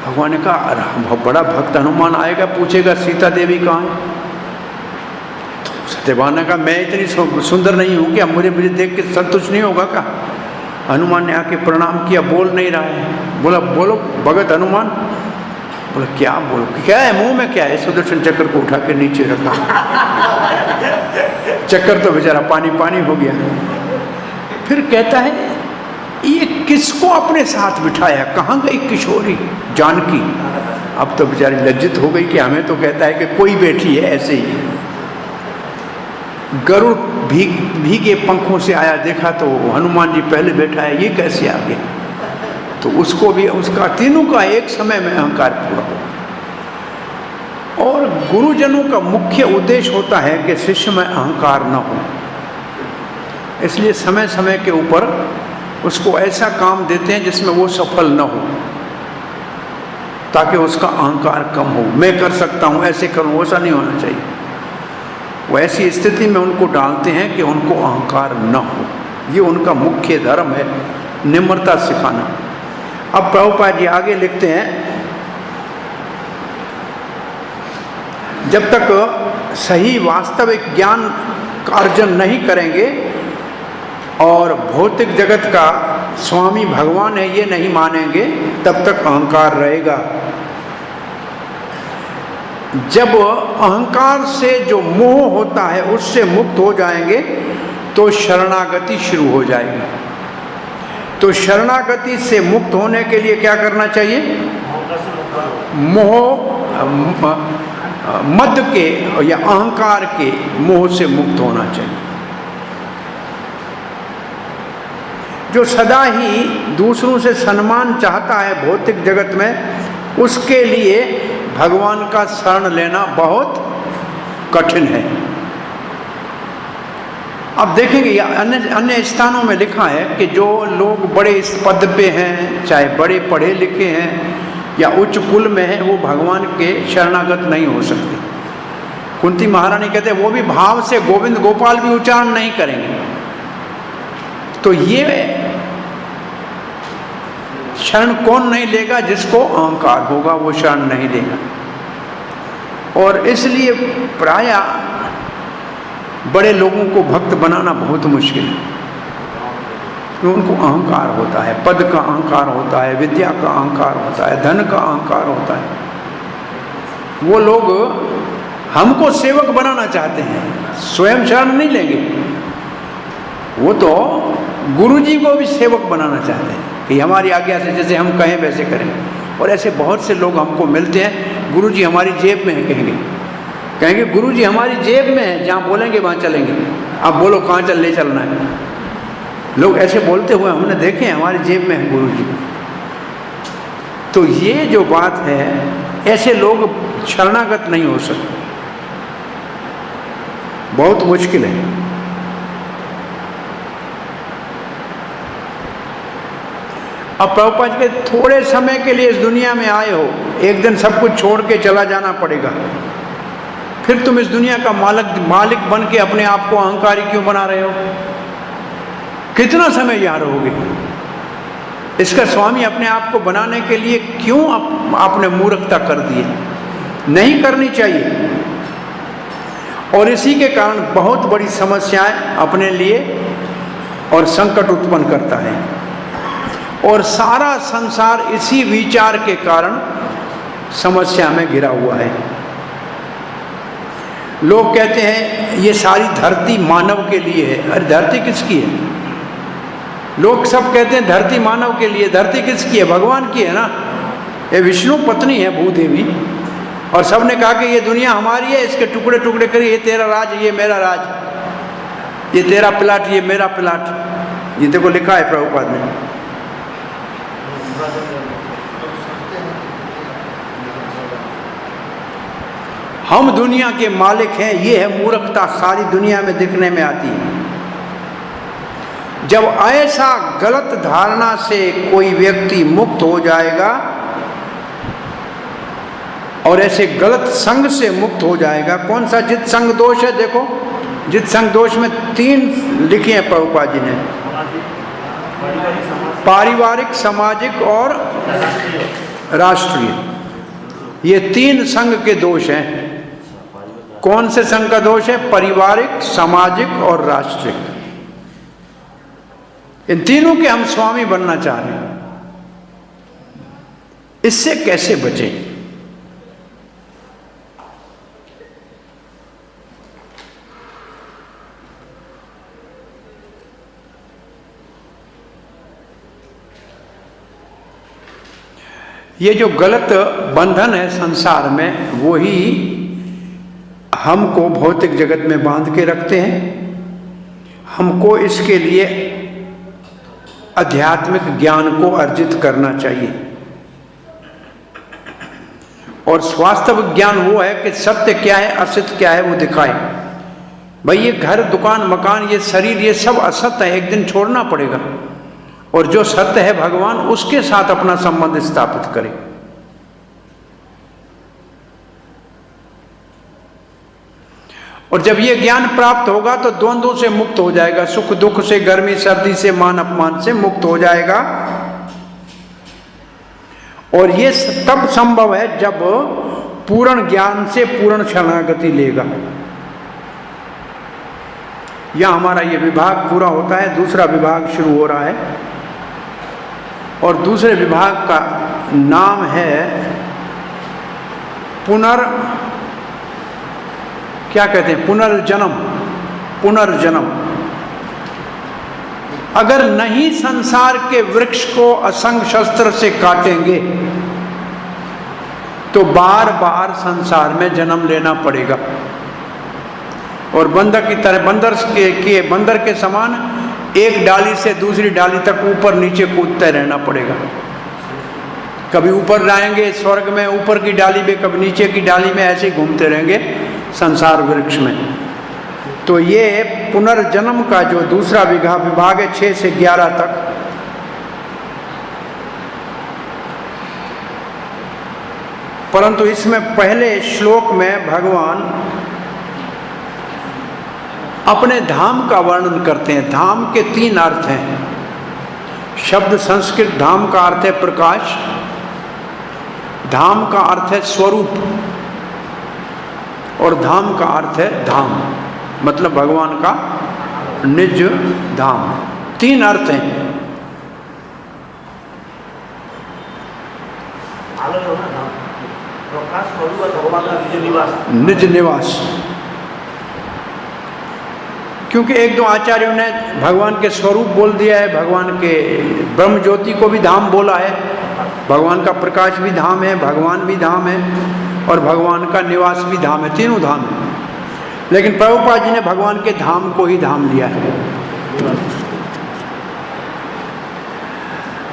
भगवान ने कहा अरे बड़ा भक्त हनुमान आएगा, पूछेगा सीता देवी कहाँ है। तो सत्यभामा ने कहा मैं इतनी सुंदर नहीं हूँ कि अब मुझे देख के संतुष्ट नहीं होगा क्या? हनुमान ने आके प्रणाम किया, बोल नहीं रहा है। बोला बोलो भगत हनुमान। बोला क्या बोलो, क्या है मुंह में, क्या है? सुदर्शन चक्र को उठा के नीचे रखा। चक्कर तो बेचारा पानी पानी हो गया। फिर कहता है ये किसको अपने साथ बिठाया, कहाँ गई किशोरी जानकी? अब तो बेचारी लज्जित हो गई कि हमें तो कहता है कि कोई बैठी है ऐसे ही। गरुड़ भीगे पंखों से आया, देखा तो हनुमान जी पहले बैठा है, ये कैसे आ गया? तो उसको भी उसका तीनों का एक समय में अहंकार पूरा हो। और गुरुजनों का मुख्य उद्देश्य होता है कि शिष्य में अहंकार न हो, इसलिए समय समय के ऊपर उसको ऐसा काम देते हैं जिसमें वो सफल न हो, ताकि उसका अहंकार कम हो। मैं कर सकता हूँ, ऐसे करूँ, ऐसा नहीं होना चाहिए। वो ऐसी स्थिति में उनको डालते हैं कि उनको अहंकार न हो। ये उनका मुख्य धर्म है, निम्रता सिखाना। अब प्रभुपाद जी आगे लिखते हैं, जब तक सही वास्तविक ज्ञान का अर्जन नहीं करेंगे और भौतिक जगत का स्वामी भगवान है ये नहीं मानेंगे, तब तक अहंकार रहेगा। जब अहंकार से जो मोह होता है उससे मुक्त हो जाएंगे तो शरणागति शुरू हो जाएगी। तो शरणागति से मुक्त होने के लिए क्या करना चाहिए? मोह मद के या अहंकार के मोह से मुक्त होना चाहिए। जो सदा ही दूसरों से सम्मान चाहता है भौतिक जगत में, उसके लिए भगवान का शरण लेना बहुत कठिन है। अब देखेंगे अन्य स्थानों में लिखा है कि जो लोग बड़े इस पद पे हैं, चाहे बड़े पढ़े लिखे हैं या उच्च कुल में हैं, वो भगवान के शरणागत नहीं हो सकते। कुंती महारानी कहते हैं वो भी भाव से गोविंद गोपाल भी उच्चारण नहीं करेंगे। तो ये शरण कौन नहीं लेगा? जिसको अहंकार होगा वो शरण नहीं लेगा। और इसलिए प्रायः बड़े लोगों को भक्त बनाना बहुत मुश्किल है, क्योंकि उनको अहंकार होता है, पद का अहंकार होता है, विद्या का अहंकार होता है, धन का अहंकार होता है। वो लोग हमको सेवक बनाना चाहते हैं, स्वयं शरण नहीं लेंगे। वो तो गुरुजी को भी सेवक बनाना चाहते हैं कि हमारी आज्ञा से जैसे हम कहें वैसे करें। और ऐसे बहुत से लोग हमको मिलते हैं, गुरुजी हमारी जेब में है, कहेंगे गुरुजी हमारी जेब में है, जहाँ बोलेंगे वहाँ चलेंगे, आप बोलो कहाँ ले चलना है। लोग ऐसे बोलते हुए हमने देखे हैं, हमारी जेब में है गुरुजी। तो ये जो बात है, ऐसे लोग शरणागत नहीं हो सकते, बहुत मुश्किल है। अब प्रभुपाद के थोड़े समय के लिए इस दुनिया में आए हो, एक दिन सब कुछ छोड़ के चला जाना पड़ेगा। फिर तुम इस दुनिया का मालिक बन के अपने आप को अहंकारी क्यों बना रहे हो? कितना समय यहाँ रहोगे? इसका स्वामी अपने आप को बनाने के लिए क्यों आपने मूर्खता कर दी है? नहीं करनी चाहिए। और इसी के कारण बहुत बड़ी समस्याएं अपने लिए और संकट उत्पन्न करता है। और सारा संसार इसी विचार के कारण समस्या में घिरा हुआ है। लोग कहते हैं ये सारी धरती मानव के लिए है। अरे धरती किसकी है? लोग सब कहते हैं धरती मानव के लिए। धरती किसकी है? भगवान की है ना। ये विष्णु पत्नी है भूदेवी, और सबने कहा कि ये दुनिया हमारी है, इसके टुकड़े टुकड़े करिए, ये तेरा राज, ये मेरा राज, ये तेरा प्लाट, ये मेरा प्लाट। ये देखो लिखा है प्रभुपाद ने। हम दुनिया के मालिक हैं, ये है मूर्खता, सारी दुनिया में दिखने में आती है। जब ऐसा गलत धारणा से कोई व्यक्ति मुक्त हो जाएगा और ऐसे गलत संग से मुक्त हो जाएगा। कौन सा जित संग दोष है? देखो, जित संग दोष में 3 लिखे हैं प्रभुपाद जी ने, पारिवारिक, सामाजिक और राष्ट्रीय। ये 3 संग के दोष हैं। कौन से संघ का दोष है? पारिवारिक, सामाजिक और राष्ट्रिक। इन तीनों के हम स्वामी बनना चाह रहे हैं। इससे कैसे बचें? ये जो गलत बंधन है संसार में, वही हमको भौतिक जगत में बांध के रखते हैं। हमको इसके लिए आध्यात्मिक ज्ञान को अर्जित करना चाहिए। और वास्तविक ज्ञान वो है कि सत्य क्या है, असत्य क्या है, वो दिखाए। भाई ये घर, दुकान, मकान, ये शरीर, ये सब असत्य है, एक दिन छोड़ना पड़ेगा। और जो सत्य है भगवान, उसके साथ अपना संबंध स्थापित करें। और जब ये ज्ञान प्राप्त होगा तो द्वंद्वों से मुक्त हो जाएगा, सुख दुख से, गर्मी सर्दी से, मान अपमान से मुक्त हो जाएगा। और ये तब संभव है जब पूर्ण ज्ञान से पूर्ण शरणागति लेगा। यह हमारा ये विभाग पूरा होता है, दूसरा विभाग शुरू हो रहा है। और दूसरे विभाग का नाम है क्या कहते हैं, पुनर्जन्म। पुनर्जन्म। अगर नहीं संसार के वृक्ष को असंग शस्त्र से काटेंगे तो बार बार संसार में जन्म लेना पड़ेगा। और बंदर की तरह, बंदर के समान एक डाली से दूसरी डाली तक ऊपर नीचे कूदते रहना पड़ेगा। कभी ऊपर जाएंगे स्वर्ग में ऊपर की डाली में, कभी नीचे की डाली में, ऐसे घूमते रहेंगे संसार वृक्ष में। तो ये पुनर्जन्म का जो दूसरा विभाग है 6 से 11 तक, परंतु इसमें पहले श्लोक में भगवान अपने धाम का वर्णन करते हैं। धाम के 3 अर्थ हैं। शब्द संस्कृत धाम का अर्थ है प्रकाश, धाम का अर्थ है स्वरूप, और धाम का अर्थ है धाम, मतलब भगवान का निज धाम। 3 अर्थ हैं। प्रकाश स्वरूप और भगवान का निज निवास। निज निवास। क्योंकि 1-2 आचार्यों ने भगवान के स्वरूप बोल दिया है, भगवान के ब्रह्म ज्योति को भी धाम बोला है, भगवान का प्रकाश भी धाम है, भगवान भी धाम है, और भगवान का निवास भी धाम है। तीनों धाम है। लेकिन प्रभुपाद जी ने भगवान के धाम को ही धाम लिया है।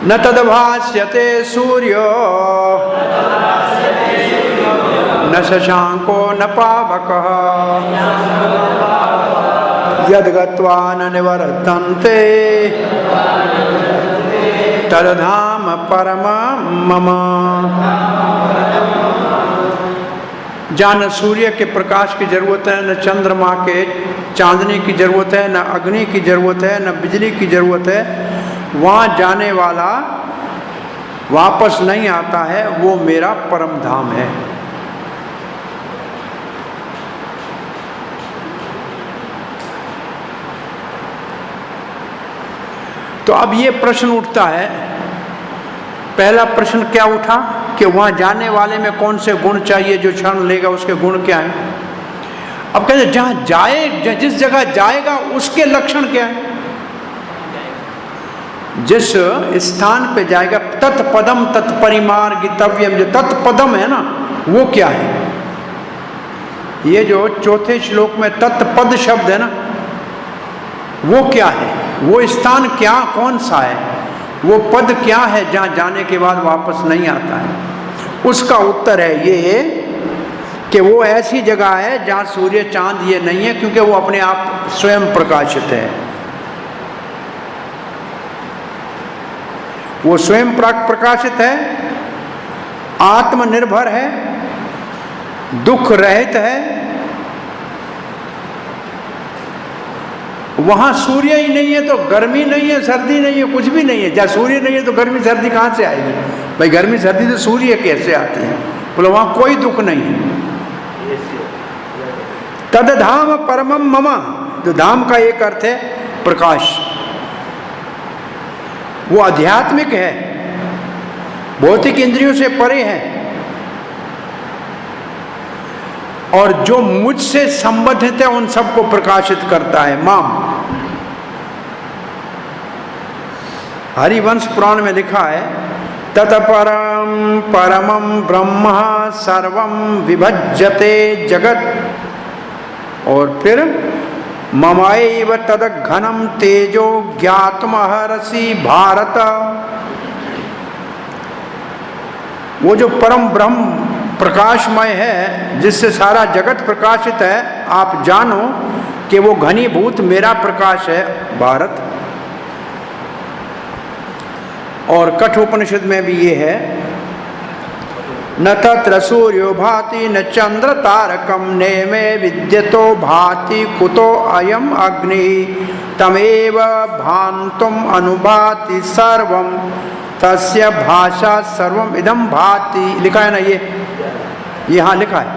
न तद्भास्यते सूर्यो न शशांको न पावकः यद्गत्वा न निवर्तन्ते तद्धाम परमं मम। जहाँ न सूर्य के प्रकाश की जरूरत है, न चंद्रमा के चांदनी की जरूरत है, न अग्नि की जरूरत है, न बिजली की जरूरत है, वहाँ जाने वाला वापस नहीं आता है, वो मेरा परम धाम है। तो अब ये प्रश्न उठता है, पहला प्रश्न क्या उठा कि वहाँ जाने वाले में कौन से गुण चाहिए, जो क्षण लेगा उसके गुण क्या हैं। अब कहते हैं जहाँ जाए, जिस जगह जाएगा उसके लक्षण क्या है। जिस स्थान पे जाएगा, तत्पदम तत्परिमार्गितव्यम, जो तत्पदम है ना, वो क्या है। ये जो चौथे श्लोक में तत्पद शब्द है ना, वो क्या है, वो स्थान क्या, कौन सा है, वो पद क्या है जहाँ जाने के बाद वापस नहीं आता है। उसका उत्तर है ये कि वो ऐसी जगह है जहाँ सूर्य चांद ये नहीं है, क्योंकि वो अपने आप स्वयं प्रकाशित है। वो स्वयं प्रकाशित है, आत्मनिर्भर है, दुख रहित है। वहां सूर्य ही नहीं है तो गर्मी नहीं है, सर्दी नहीं है, कुछ भी नहीं है। जहाँ सूर्य नहीं है तो गर्मी सर्दी कहाँ से आएगी भाई। गर्मी सर्दी तो सूर्य कैसे आती है, बोलो वहां कोई दुख नहीं है। तद धाम परमम मम, तो धाम का एक अर्थ है प्रकाश, वो आध्यात्मिक है, भौतिक इंद्रियों से परे है, और जो मुझसे संबंधित है उन सबको प्रकाशित करता है। माम, हरिवंश पुराण में लिखा है, तत्परम परमं ब्रह्म सर्वं विभज्यते जगत और फिर ममैव तद घनम तेजो ज्ञातमहर्षि भारत, वो जो परम ब्रह्म प्रकाशमय है जिससे सारा जगत प्रकाशित है, आप जानो कि वो घनीभूत मेरा प्रकाश है भारत। और कठोपनिषद में भी ये है, न तत्र सूर्यो भाति न चंद्र तारकम नेमे विद्यतो भाति कुतो अयम अग्नि तमेव भान्तुम अनुभाति सर्वम तस्य भाषा सर्वम इदम भाति। लिखा है ना ये यहाँ लिखा है।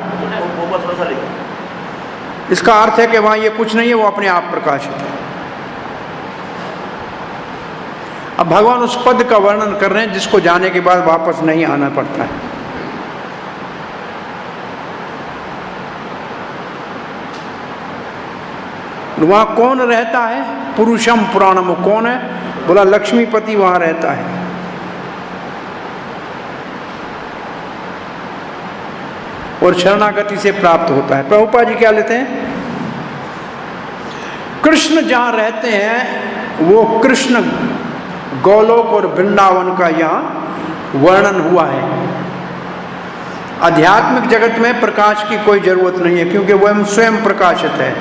इसका अर्थ है कि वहाँ ये कुछ नहीं है, वो अपने आप प्रकाशित है। अब भगवान उस पद का वर्णन कर रहे हैं जिसको जाने के बाद वापस नहीं आना पड़ता है। वहाँ कौन रहता है? पुरुषम पुराणम। कौन है? बोला लक्ष्मीपति वहाँ रहता है। और शरणागति से प्राप्त होता है। प्रभुपाद जी क्या लेते हैं? कृष्ण जहाँ रहते हैं वो कृष्ण गोलोक और वृंदावन का यहाँ वर्णन हुआ है। आध्यात्मिक जगत में प्रकाश की कोई जरूरत नहीं है क्योंकि वह स्वयं प्रकाशित है।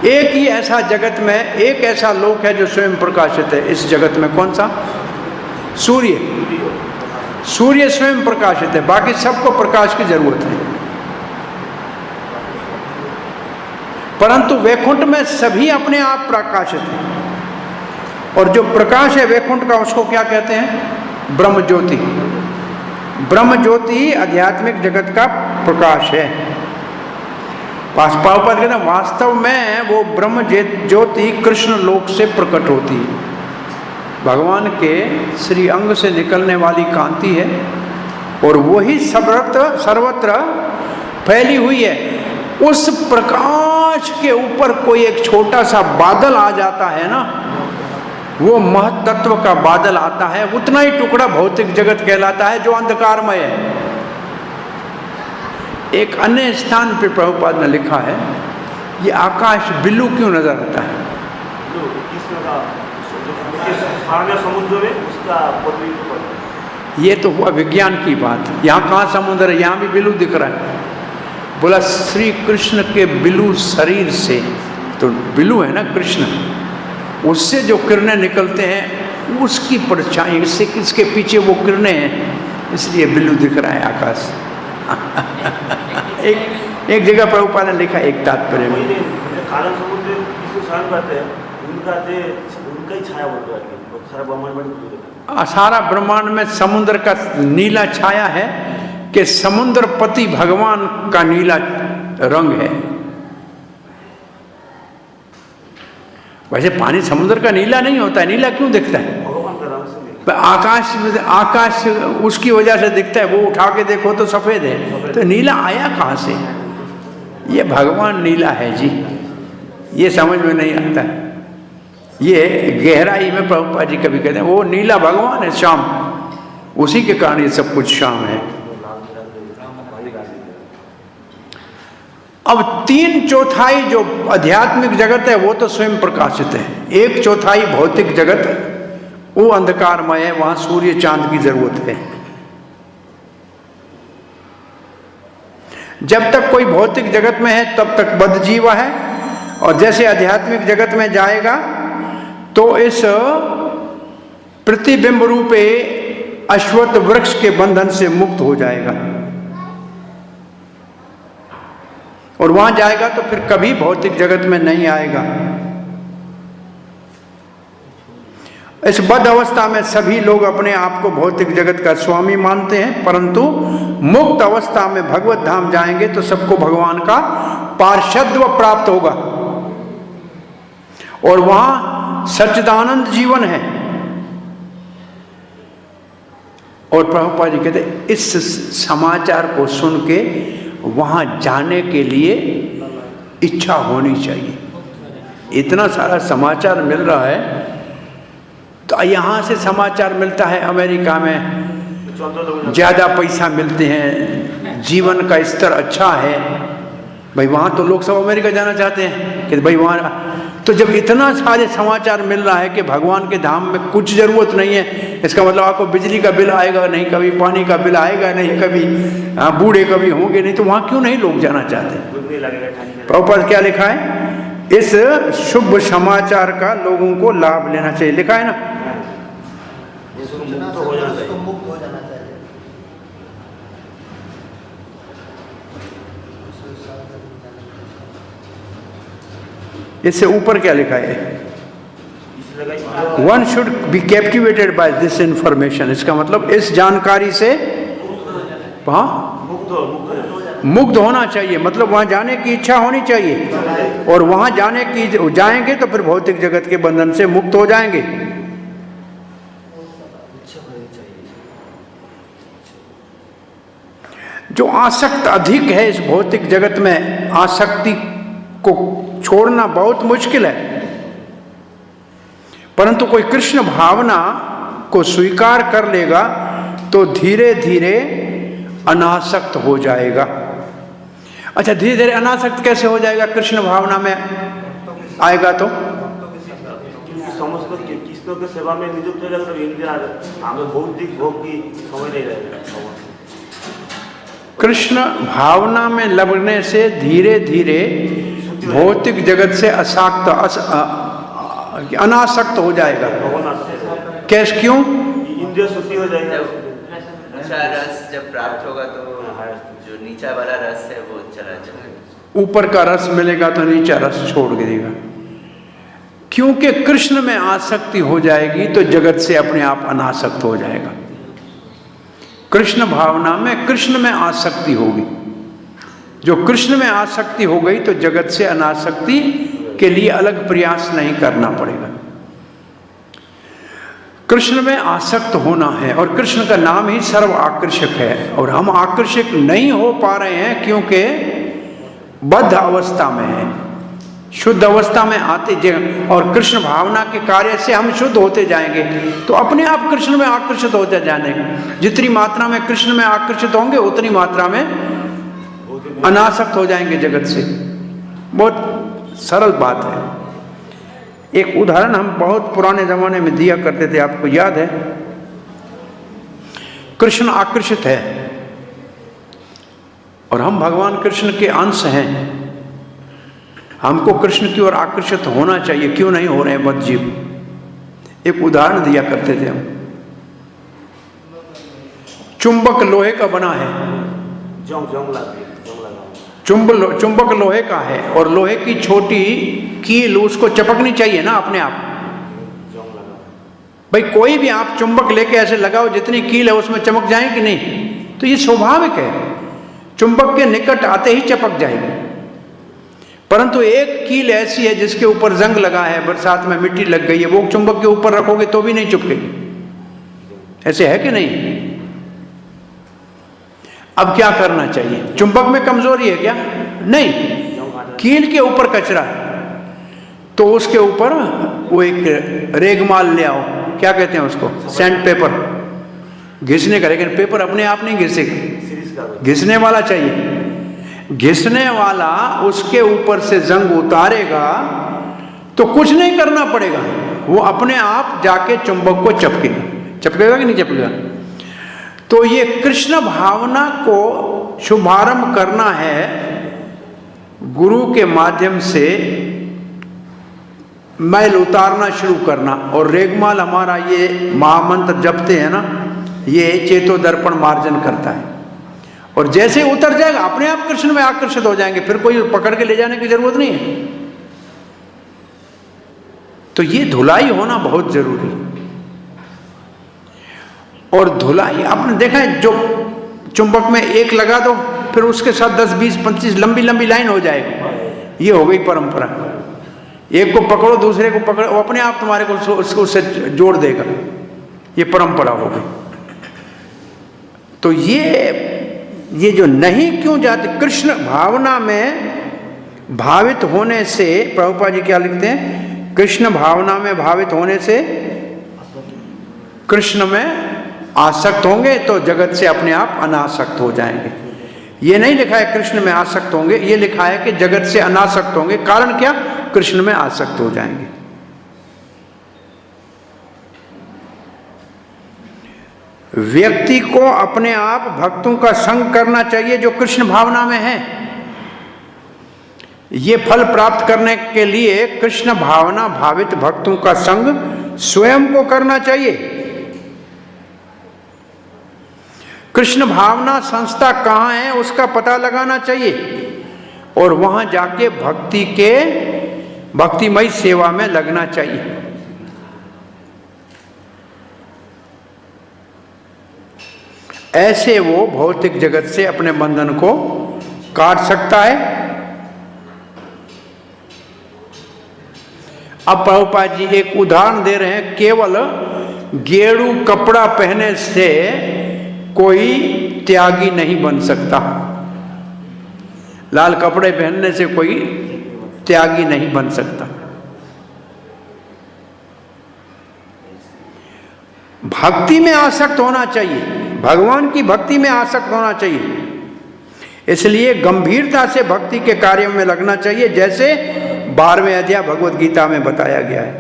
एक ही ऐसा जगत में एक ऐसा लोक है जो स्वयं प्रकाशित है इस जगत में। कौन सा? सूर्य। सूर्य स्वयं प्रकाशित है, बाकी सबको प्रकाश की जरूरत है। परंतु वैकुंठ में सभी अपने आप प्रकाशित हैं। और जो प्रकाश है वैकुंठ का उसको क्या कहते हैं? ब्रह्म ज्योति। ब्रह्म ज्योति आध्यात्मिक जगत का प्रकाश है। प्रभुपाद कहते हैं वास्तव में वो ब्रह्म ज्योति कृष्ण लोक से प्रकट होती है। भगवान के श्री अंग से निकलने वाली कांति है और वही सर्वत्र फैली हुई है। उस प्रकाश के ऊपर कोई एक छोटा सा बादल आ जाता है ना, वो महत्त्व का बादल आता है, उतना ही टुकड़ा भौतिक जगत कहलाता है जो अंधकारमय है। एक अन्य स्थान पे प्रभुपाद ने लिखा है, ये आकाश बिल्लू क्यों नजर आता है? समुद्र में उसका ये तो हुआ विज्ञान की बात। यहाँ कहाँ समुद्र है? यहाँ भी बिल्लू दिख रहा है। बोला श्री कृष्ण के बिल्लू शरीर से, तो बिल्लू है ना कृष्ण, उससे जो किरणें निकलते हैं उसकी परछाई, इससे किसके पीछे वो किरणें हैं, इसलिए बिल्लू दिख रहा है आकाश। एक जगह प्रभुपाद ने लिखा एक तात्पर्य में, कारण समुद्र जिसको स्नान करते हैं उनका ही छाया होता है सारा ब्रह्मांड में। सारा ब्रह्मांड में समुद्र का नीला छाया है कि समुद्रपति भगवान का नीला रंग है। वैसे पानी समुद्र का नीला नहीं होता है। नीला क्यों दिखता है? आकाश उसकी वजह से दिखता है। वो उठा के देखो तो सफेद है, तो नीला आया कहाँ से? ये भगवान नीला है जी, ये समझ में नहीं आता है। ये गहराई में प्रभुपाद जी कभी कहते हैं वो नीला भगवान है, श्याम, उसी के कारण ये सब कुछ श्याम है। अब 3/4 जो आध्यात्मिक जगत है वो तो स्वयं प्रकाशित है। 1/4 भौतिक जगत वो अंधकारमय है, वहां सूर्य चांद की जरूरत है। जब तक कोई भौतिक जगत में है तब तक बद्धजीवा है, और जैसे आध्यात्मिक जगत में जाएगा तो इस प्रतिबिंब रूपे अश्वत्थ वृक्ष के बंधन से मुक्त हो जाएगा, और वहां जाएगा तो फिर कभी भौतिक जगत में नहीं आएगा। इस बद्ध अवस्था में सभी लोग अपने आप को भौतिक जगत का स्वामी मानते हैं, परंतु मुक्त अवस्था में भगवत धाम जाएंगे तो सबको भगवान का पार्षदत्व प्राप्त होगा, और वहां सच्चिदानंद जीवन है। और प्रभुपाद जी कहते इस समाचार को सुन के वहां जाने के लिए इच्छा होनी चाहिए। इतना सारा समाचार मिल रहा है, तो यहाँ से समाचार मिलता है अमेरिका में ज़्यादा पैसा मिलते हैं, जीवन का स्तर अच्छा है, भाई वहाँ तो लोग सब अमेरिका जाना चाहते हैं कि भाई वहाँ, तो जब इतना सारे समाचार मिल रहा है कि भगवान के धाम में कुछ ज़रूरत नहीं है, इसका मतलब आपको बिजली का बिल आएगा नहीं, कभी पानी का बिल आएगा नहीं, कभी बूढ़े कभी होंगे नहीं, तो वहाँ क्यों नहीं लोग जाना चाहते? प्रभुपाद क्या लिखा है? इस शुभ समाचार का लोगों को लाभ लेना चाहिए, लिखा है ना। इससे ऊपर क्या लिखा है? One should be captivated by this information, इसका मतलब इस जानकारी से मुग्ध होना चाहिए, मतलब वहां जाने की इच्छा होनी चाहिए, और वहां जाएंगे तो फिर भौतिक जगत के बंधन से मुक्त हो जाएंगे। जो आसक्त अधिक है इस भौतिक जगत में, आसक्ति को छोड़ना बहुत मुश्किल है, परंतु कोई कृष्ण भावना को स्वीकार कर लेगा तो धीरे धीरे अनासक्त हो जाएगा। अच्छा, धीरे धीरे अनासक्त कैसे हो जाएगा? कृष्ण भावना में आएगा तो समस्त कृष्ण के सेवा में नियुक्त हो जाएगा, तो इंद्रिय हमें भौतिक भोग की समय नहीं रहेगा। कृष्ण भावना में लगने से धीरे धीरे भौतिक जगत से अनासक्त हो जाएगा। कैसे, क्यों? इंद्रिय शुद्धि हो जाएगा। ऊंचा रस जब प्राप्त होगा तो जो नीचा वाला रस है वो चला जाएगा, ऊपर का रस मिलेगा तो नीचा रस छोड़ देगा। क्योंकि कृष्ण में आसक्ति हो जाएगी तो जगत से अपने आप अनासक्त हो जाएगा। कृष्ण भावना में कृष्ण में आसक्ति होगी, जो कृष्ण में आसक्ति हो गई तो जगत से अनासक्ति के लिए अलग प्रयास नहीं करना पड़ेगा। कृष्ण में आसक्त होना है, और कृष्ण का नाम ही सर्व आकर्षक है, और हम आकर्षक नहीं हो पा रहे हैं क्योंकि बद्ध अवस्था में है। शुद्ध अवस्था में आते और कृष्ण भावना के कार्य से हम शुद्ध होते जाएंगे तो अपने आप कृष्ण में आकर्षित होते जाएंगे। जितनी मात्रा में कृष्ण में आकर्षित होंगे उतनी मात्रा में अनासक्त हो जाएंगे जगत से। बहुत सरल बात है। एक उदाहरण हम बहुत पुराने जमाने में दिया करते थे, आपको याद है? कृष्ण आकर्षित है और हम भगवान कृष्ण के अंश हैं, हमको कृष्ण की ओर आकर्षित होना चाहिए, क्यों नहीं हो रहे हैं बदजीव? एक उदाहरण दिया करते थे हम। चुंबक लोहे का बना है, चुंबक लोहे का है, और लोहे की छोटी कील उसको चपकनी चाहिए ना अपने आप। भाई कोई भी आप चुंबक लेके ऐसे लगाओ, जितनी कील है उसमें चमक जाए कि नहीं? तो ये स्वाभाविक है, चुंबक के निकट आते ही चपक जाएगी। परंतु एक कील ऐसी है जिसके ऊपर जंग लगा है, बरसात में मिट्टी लग गई है, वो चुंबक के ऊपर रखोगे तो भी नहीं चिपकेगी। ऐसे है कि नहीं? अब क्या करना चाहिए? चुंबक में कमजोरी है क्या? नहीं, कील के ऊपर कचरा है तो उसके ऊपर वो एक रेगमाल ले आओ, क्या कहते हैं उसको, सैंड पेपर, घिसने का। लेकिन पेपर अपने आप नहीं घिसेगा, घिसने वाला चाहिए। घिसने वाला उसके ऊपर से जंग उतारेगा तो कुछ नहीं करना पड़ेगा, वो अपने आप जाके चुंबक को चपकेगा। चपकेगा कि नहीं चपकेगा? तो ये कृष्ण भावना को शुभारंभ करना है गुरु के माध्यम से, मैल उतारना शुरू करना। और रेगमाल हमारा ये महामंत्र जपते हैं ना, ये चेतो दर्पण मार्जन करता है, और जैसे उतर जाएगा अपने आप कृष्ण में आकर्षित हो जाएंगे, फिर कोई पकड़ के ले जाने की जरूरत नहीं है। तो ये धुलाई होना बहुत जरूरी है। और धुलाई आपने देखा है, जो चुंबक में एक लगा दो फिर उसके साथ 10, 20, 25 लंबी लंबी लाइन हो जाएगी। ये हो गई परंपरा। एक को पकड़ो दूसरे को पकड़ो, वो अपने आप तुम्हारे को उससे जोड़ देगा। ये परंपरा हो गई। तो ये जो नहीं क्यों जाते, कृष्ण भावना में भावित होने से, प्रभुपाद जी क्या लिखते हैं? कृष्ण भावना में भावित होने से कृष्ण में आसक्त होंगे तो जगत से अपने आप अनासक्त हो जाएंगे। ये नहीं लिखा है कृष्ण में आसक्त होंगे, ये लिखा है कि जगत से अनासक्त होंगे। कारण क्या? कृष्ण में आसक्त हो जाएंगे। व्यक्ति को अपने आप भक्तों का संग करना चाहिए जो कृष्ण भावना में है। ये फल प्राप्त करने के लिए कृष्ण भावना भावित भक्तों का संग स्वयं को करना चाहिए। कृष्ण भावना संस्था कहाँ है उसका पता लगाना चाहिए और वहां जाके भक्तिमय सेवा में लगना चाहिए। ऐसे वो भौतिक जगत से अपने बंधन को काट सकता है। अब प्रभुपाद जी एक उदाहरण दे रहे हैं, केवल गेरू कपड़ा पहने से कोई त्यागी नहीं बन सकता। लाल कपड़े पहनने से कोई त्यागी नहीं बन सकता। भक्ति में आसक्त होना चाहिए, भगवान की भक्ति में आसक्त होना चाहिए। इसलिए गंभीरता से भक्ति के कार्यों में लगना चाहिए, जैसे 12वें अध्याय भगवत गीता में बताया गया है।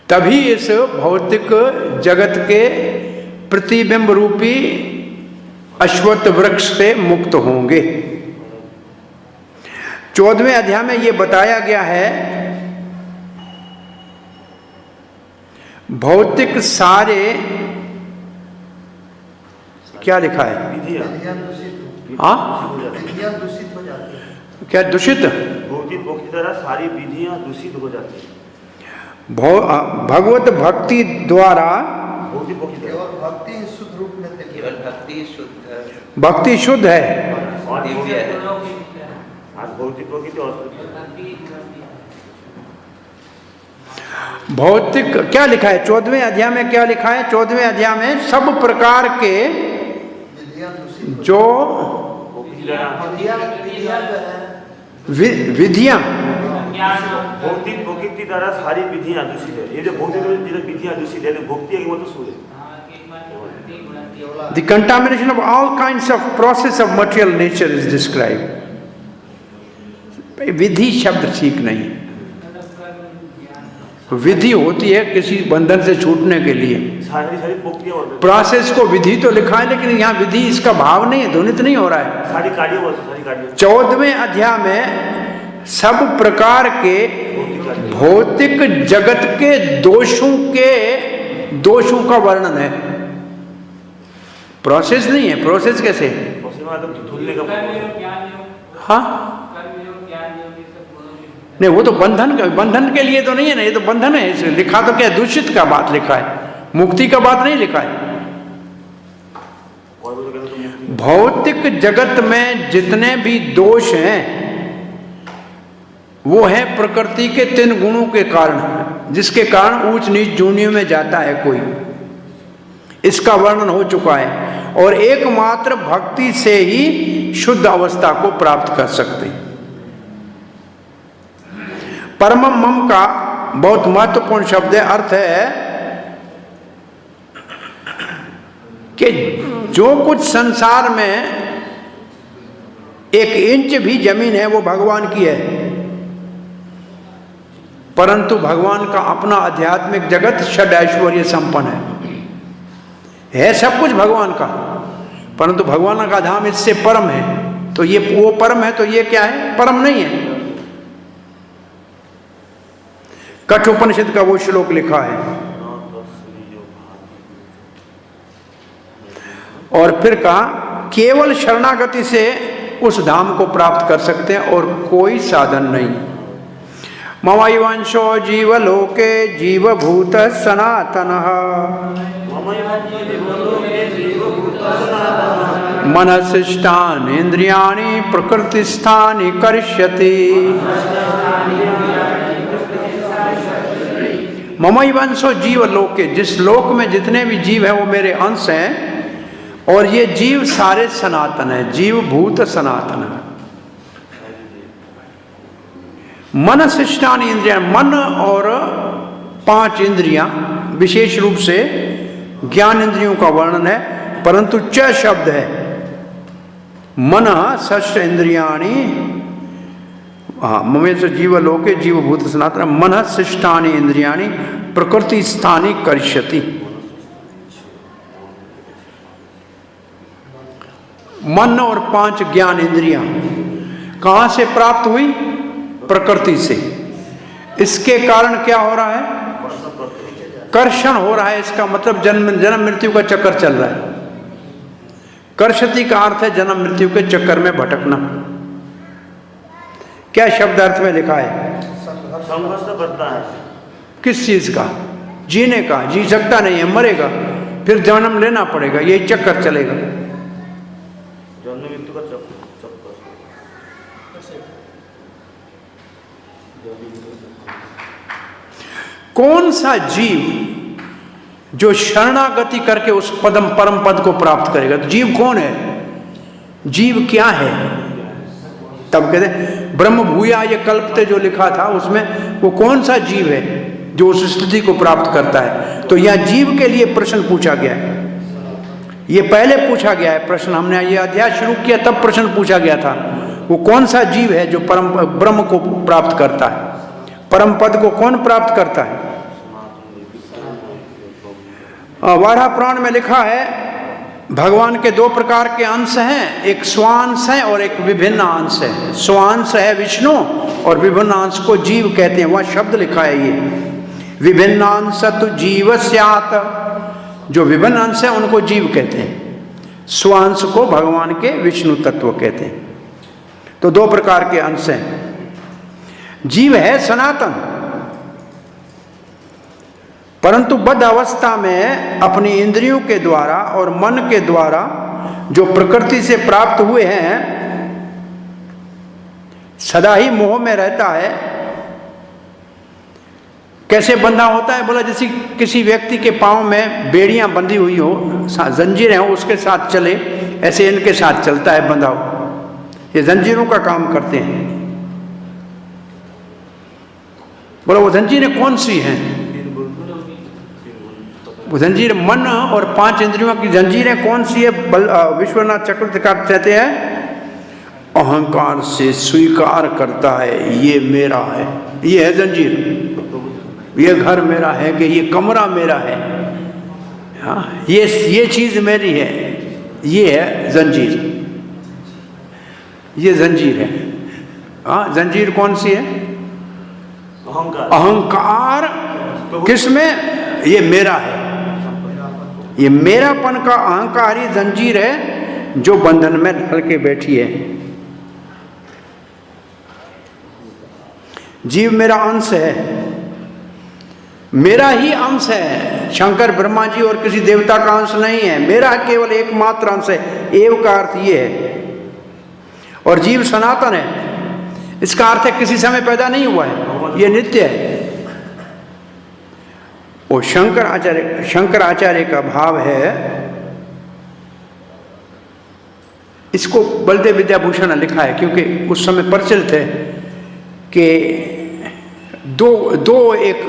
तभी इस भौतिक जगत के प्रतिबिंब रूपी अश्वत्थ वृक्ष से मुक्त होंगे। 14वें अध्याय में यह बताया गया है, भौतिक सारे क्या लिखा है? हाँ, दूषित हो जाती है। क्या दूषित? भौतिक भक्ति द्वारा सारी विधियां दूषित हो जाती है। भगवत भक्ति द्वारा भौतिक भक्ति द्वारा भक्ति शुद्ध रूप में केवल भक्ति शुद्ध, भक्ति शुद्ध है, और दिव्य है। आज भौतिक भक्ति और भौतिक क्या लिखा है? 14वें अध्याय में क्या लिखा है? 14वें अध्याय में सब प्रकार के जो विधियां भौतिक भक्ति द्वारा सारी विधियां दूषित है। ये जो भौतिक विधियां दूषित है, भक्ति की मतलब सूर्य। The contamination of all kinds of process of material nature is described. विधि शब्द ठीक नहीं। विधि होती है किसी बंधन से छूटने के लिए, प्रोसेस को विधि तो लिखा है, लेकिन यहाँ विधि इसका भाव नहीं है, ध्वनित नहीं हो रहा है। सारी कार्य 14वें अध्याय में सब प्रकार के भौतिक जगत के दोषों का वर्णन है। प्रोसेस नहीं है। प्रोसेस कैसे? हाँ नहीं, वो तो बंधन के लिए तो नहीं है ना, ये तो बंधन है। इसे लिखा तो क्या, दूषित का बात लिखा है, मुक्ति का बात नहीं लिखा है। भौतिक जगत में जितने भी दोष हैं वो है प्रकृति के 3 गुणों के कारण, जिसके कारण ऊंच नीच जूनियों में जाता है कोई। इसका वर्णन हो चुका है और एकमात्र भक्ति से ही शुद्ध अवस्था को प्राप्त कर सकते हैं। परमम मम का बहुत महत्वपूर्ण शब्द है, अर्थ है कि जो कुछ संसार में 1 इंच भी जमीन है वो भगवान की है, परंतु भगवान का अपना आध्यात्मिक जगत षड ऐश्वर्य संपन्न है सब कुछ भगवान का, परंतु भगवान का धाम इससे परम है। तो ये वो परम है, तो ये क्या है? परम नहीं है। कठोपनिषद का वो श्लोक लिखा है। और फिर कहा केवल शरणागति से उस धाम को प्राप्त कर सकते हैं और कोई साधन नहीं। ममैवांशो जीवलोके जीवभूत सनातनः मनसिष्ठानि इंद्रियाणि प्रकृतिस्थानि करिष्यति। ममैवांशो जीवलोके, जिस लोक में जितने भी जीव हैं वो मेरे अंश हैं और ये जीव सारे सनातन है, जीव भूत सनातन है। मनसिष्ठानि इंद्रियां, मन और 5 इंद्रियां, विशेष रूप से ज्ञान इंद्रियों का वर्णन है, परंतु च शब्द है मन षष्ठ इंद्रियाणि, हाँ, ममेश जीवलोके जीवभूत सनातन मन शिष्टानि इंद्रियाणि प्रकृति स्थानी करिष्यति। मन और 5 ज्ञान इंद्रियां कहां से प्राप्त हुई? प्रकृति से। इसके कारण क्या हो रहा है? कर्षण हो रहा है। इसका मतलब जन्म मृत्यु का चक्कर चल रहा है। कर्षति का अर्थ है जन्म मृत्यु के चक्कर में भटकना। क्या शब्द अर्थ में लिखा है? संघर्ष करता है। किस चीज का? जीने का। जी सकता नहीं है, मरेगा, फिर जन्म लेना पड़ेगा, यही चक्कर चलेगा। जन्म मृत्यु का चक्कर। कौन सा जीव जो शरणागति करके उस परम पद को प्राप्त करेगा? तो जीव कौन है? जीव क्या है? तब कहते ब्रह्म भूया ये कल्पते जो लिखा था उसमें, वो कौन सा जीव है जो उस स्थिति को प्राप्त करता है? तो यह जीव के लिए प्रश्न पूछा गया है। ये पहले पूछा गया है प्रश्न, हमने ये अध्याय शुरू किया तब प्रश्न पूछा गया था, वो कौन सा जीव है जो परम ब्रह्म को प्राप्त करता है? परम पद को कौन प्राप्त करता है? वाराह पुराण में लिखा है भगवान के 2 प्रकार के अंश हैं, एक स्वांश है और एक विभिन्न अंश है। स्वांश है विष्णु और विभिन्न अंश को जीव कहते हैं। वह शब्द लिखा है ये विभिन्नांश तो जीव स्यात्, जो विभिन्न अंश है उनको जीव कहते हैं, स्वांश को भगवान के विष्णु तत्व कहते हैं। तो 2 प्रकार के अंश हैं। जीव है सनातन, परंतु बद्ध अवस्था में अपनी इंद्रियों के द्वारा और मन के द्वारा जो प्रकृति से प्राप्त हुए हैं, सदा ही मोह में रहता है। कैसे बंधा होता है? बोला जैसे किसी व्यक्ति के पांव में बेड़ियां बंधी हुई हो, जंजीरें हो, उसके साथ चले, ऐसे इनके साथ चलता है बंधा हो। ये जंजीरों का काम करते हैं। बोला वो जंजीरें कौन सी हैं? वो जंजीर मन और 5 इंद्रियों की जंजीरें कौन सी है? विश्वनाथ चक्रवर्ती कहते हैं अहंकार से स्वीकार करता है ये मेरा है, ये है जंजीर, ये घर मेरा है, कि ये कमरा मेरा है, हाँ, ये चीज मेरी है, ये है जंजीर, ये जंजीर है। हाँ, जंजीर कौन सी है? अहंकार किसमें? ये मेरा है, ये मेरापन का अहंकार ही जंजीर है जो बंधन में ढल के बैठी है। जीव मेरा अंश है, मेरा ही अंश है। शंकर ब्रह्मा जी और किसी देवता का अंश नहीं है, मेरा केवल एकमात्र अंश है। एव का अर्थ ये है। और जीव सनातन है, इसका अर्थ है किसी समय पैदा नहीं हुआ है, ये नित्य है। वो शंकराचार्य का भाव है, इसको बलदेव विद्याभूषण ने लिखा है, क्योंकि उस समय प्रचलित है कि दो एक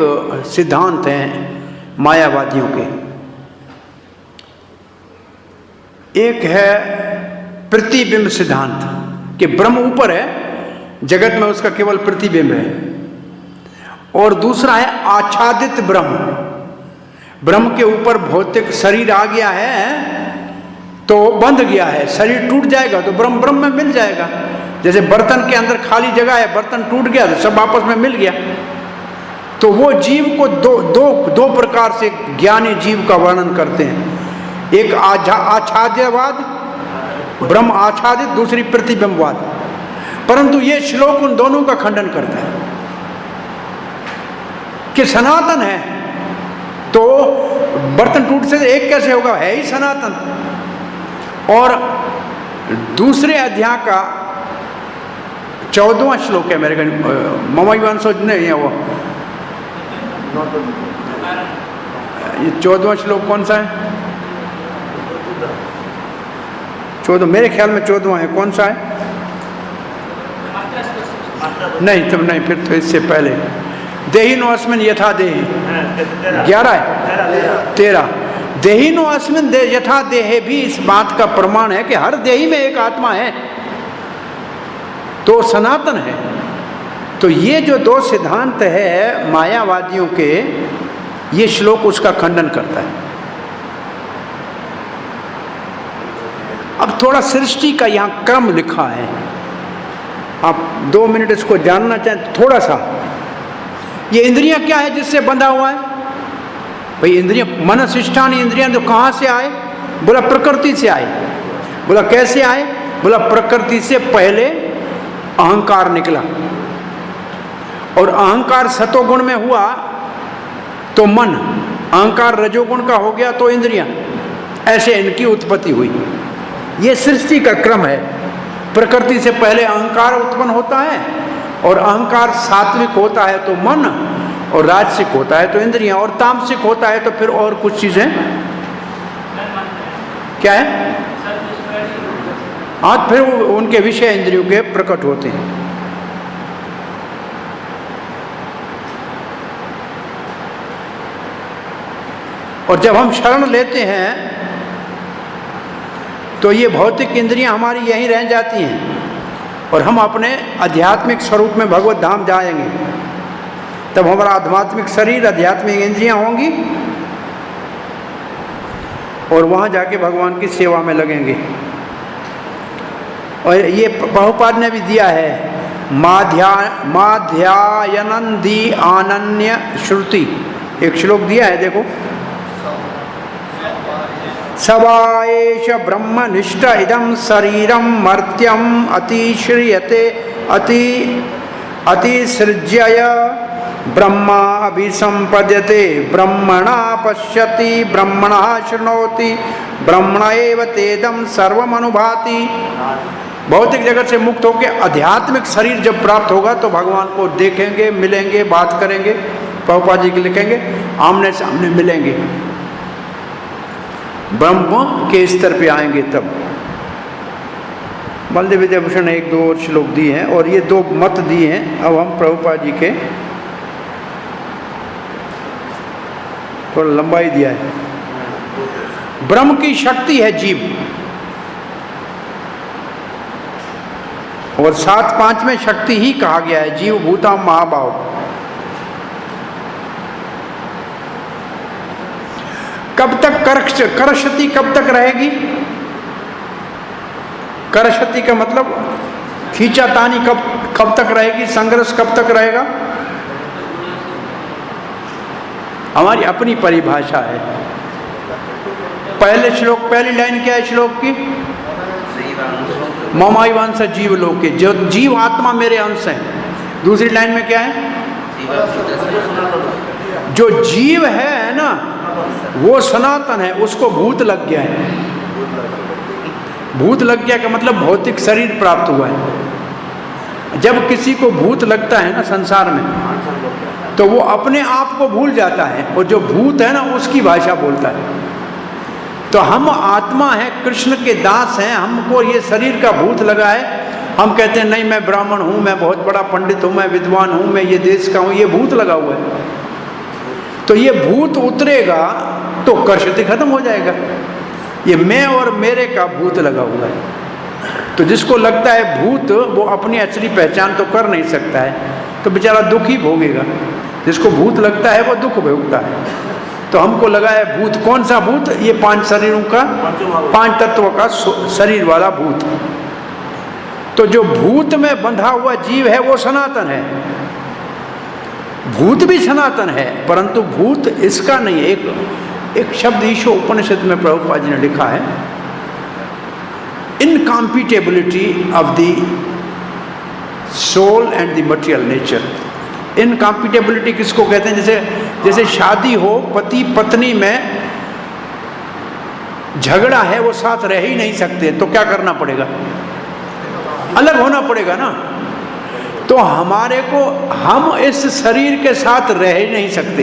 सिद्धांत हैं मायावादियों के। एक है प्रतिबिंब सिद्धांत कि ब्रह्म ऊपर है, जगत में उसका केवल प्रतिबिंब है। और दूसरा है आच्छादित ब्रह्म, ब्रह्म के ऊपर भौतिक शरीर आ गया है तो बंध गया है, शरीर टूट जाएगा तो ब्रह्म में मिल जाएगा। जैसे बर्तन के अंदर खाली जगह है, बर्तन टूट गया तो सब आपस में मिल गया। तो वो जीव को दो प्रकार से ज्ञानी जीव का वर्णन करते हैं। एक आच्छाद्यवाद, ब्रह्म आच्छादित, दूसरी प्रतिबिंबवाद। परंतु ये श्लोक उन दोनों का खंडन करता है कि सनातन है, तो बर्तन टूट से एक कैसे होगा, है ही सनातन। और दूसरे अध्याय का 14वां श्लोक है मेरे ममैवांसो नहीं है वो, ये 14वां श्लोक कौन सा है? 14, मेरे ख्याल में 14वां है। कौन सा है? नहीं, तब नहीं, फिर तो इससे पहले देही नो अस्मिन यथा देही। 11 है, 13। देहिनो अस्मिन दे यथा देहे भी इस बात का प्रमाण है कि हर देही में एक आत्मा है, तो सनातन है। तो ये जो दो सिद्धांत है मायावादियों के, ये श्लोक उसका खंडन करता है। अब थोड़ा सृष्टि का यहाँ क्रम लिखा है, आप 2 मिनट इसको जानना चाहें थोड़ा सा। ये इंद्रियां क्या है जिससे बंधा हुआ है? भाई इंद्रियां, मनसिष्ठान इंद्रियां तो कहाँ से आए? बोला प्रकृति से आए। बोला कैसे आए? बोला प्रकृति से पहले अहंकार निकला, और अहंकार सतोगुण में हुआ तो मन, अहंकार रजोगुण का हो गया तो इंद्रियां, ऐसे इनकी उत्पत्ति हुई। ये सृष्टि का क्रम है। प्रकृति से पहले अहंकार उत्पन्न होता है, और अहंकार सात्विक होता है तो मन, और राजसिक होता है तो इंद्रियां, और तामसिक होता है तो फिर और कुछ चीजें क्या है, हाँ, फिर उनके विषय इंद्रियों के प्रकट होते हैं। और जब हम शरण लेते हैं तो ये भौतिक इंद्रियां हमारी यहीं रह जाती हैं, और हम अपने आध्यात्मिक स्वरूप में भगवत धाम जाएंगे। तब हमारा आध्यात्मिक शरीर, आध्यात्मिक इंद्रियां होंगी, और वहां जाके भगवान की सेवा में लगेंगे। और ये प्रभुपाद ने भी दिया है, माध्यायनंदी आनन्य श्रुति, एक श्लोक दिया है, देखो। सवाएश ब्रह्मनिष्ठ इदं शरीरम मर्त्यम अतिश्रियते अतिसृज्य ब्रह्मा अभिसंपद्यते ब्रह्मणा पश्यति ब्रह्मणा शृणोति ब्रह्मण एव तेदं सर्वमनुभाति। भौतिक जगत से मुक्त होकर आध्यात्मिक शरीर जब प्राप्त होगा तो भगवान को देखेंगे, मिलेंगे, बात करेंगे। प्रभुपाद जी के लिखेंगे, आमने सामने मिलेंगे, ब्रह्म के स्तर पे आएंगे। तब बलदेव विद्याभूषण ने 1-2 और श्लोक दिए हैं, और ये 2 मत दिए हैं। अब हम प्रभुपाद जी के थोड़ा लंबाई दिया है। ब्रह्म की शक्ति है जीव, और 7-5 में शक्ति ही कहा गया है, जीव भूता महाभाव। कब तक करशति कब तक रहेगी? करशति का मतलब खींचातानी कब तक रहेगी? संघर्ष कब तक रहेगा? हमारी अपनी परिभाषा है। पहले श्लोक, पहली लाइन क्या है श्लोक की? ममाइवांश जीव लोके, जो जीव आत्मा मेरे अंश है। दूसरी लाइन में क्या है? जो जीव है ना वो सनातन है, उसको भूत लग गया है। भूत लग गया का मतलब भौतिक शरीर प्राप्त हुआ है। जब किसी को भूत लगता है ना संसार में, तो वो अपने आप को भूल जाता है, और जो भूत है ना उसकी भाषा बोलता है। तो हम आत्मा है, कृष्ण के दास हैं, हमको ये शरीर का भूत लगा है। हम कहते हैं नहीं मैं ब्राह्मण हूँ, मैं बहुत बड़ा पंडित हूँ, मैं विद्वान हूँ, मैं ये देश का हूँ, ये भूत लगा हुआ है। तो ये भूत उतरेगा तो कर्षति खत्म हो जाएगा। ये मैं और मेरे का भूत लगा हुआ है। तो जिसको लगता है भूत, वो अपनी असली पहचान तो कर नहीं सकता है, तो बेचारा दुख ही भोगेगा। जिसको भूत लगता है वो दुख भोगता है। तो हमको लगा है भूत। कौन सा भूत? ये 5 शरीरों का, 5 तत्वों का शरीर वाला भूत। तो जो भूत में बंधा हुआ जीव है वो सनातन है। भूत भी सनातन है, परंतु भूत इसका नहीं है। एक शब्द ईशो उपनिषद में प्रभुपाद जी ने लिखा है, incompatibility of the soul and the material nature. Incompatibility किसको कहते हैं? जैसे शादी हो, पति पत्नी में झगड़ा है, वो साथ रह ही नहीं सकते, तो क्या करना पड़ेगा? अलग होना पड़ेगा ना। तो हमारे को, हम इस शरीर के साथ रह ही नहीं सकते।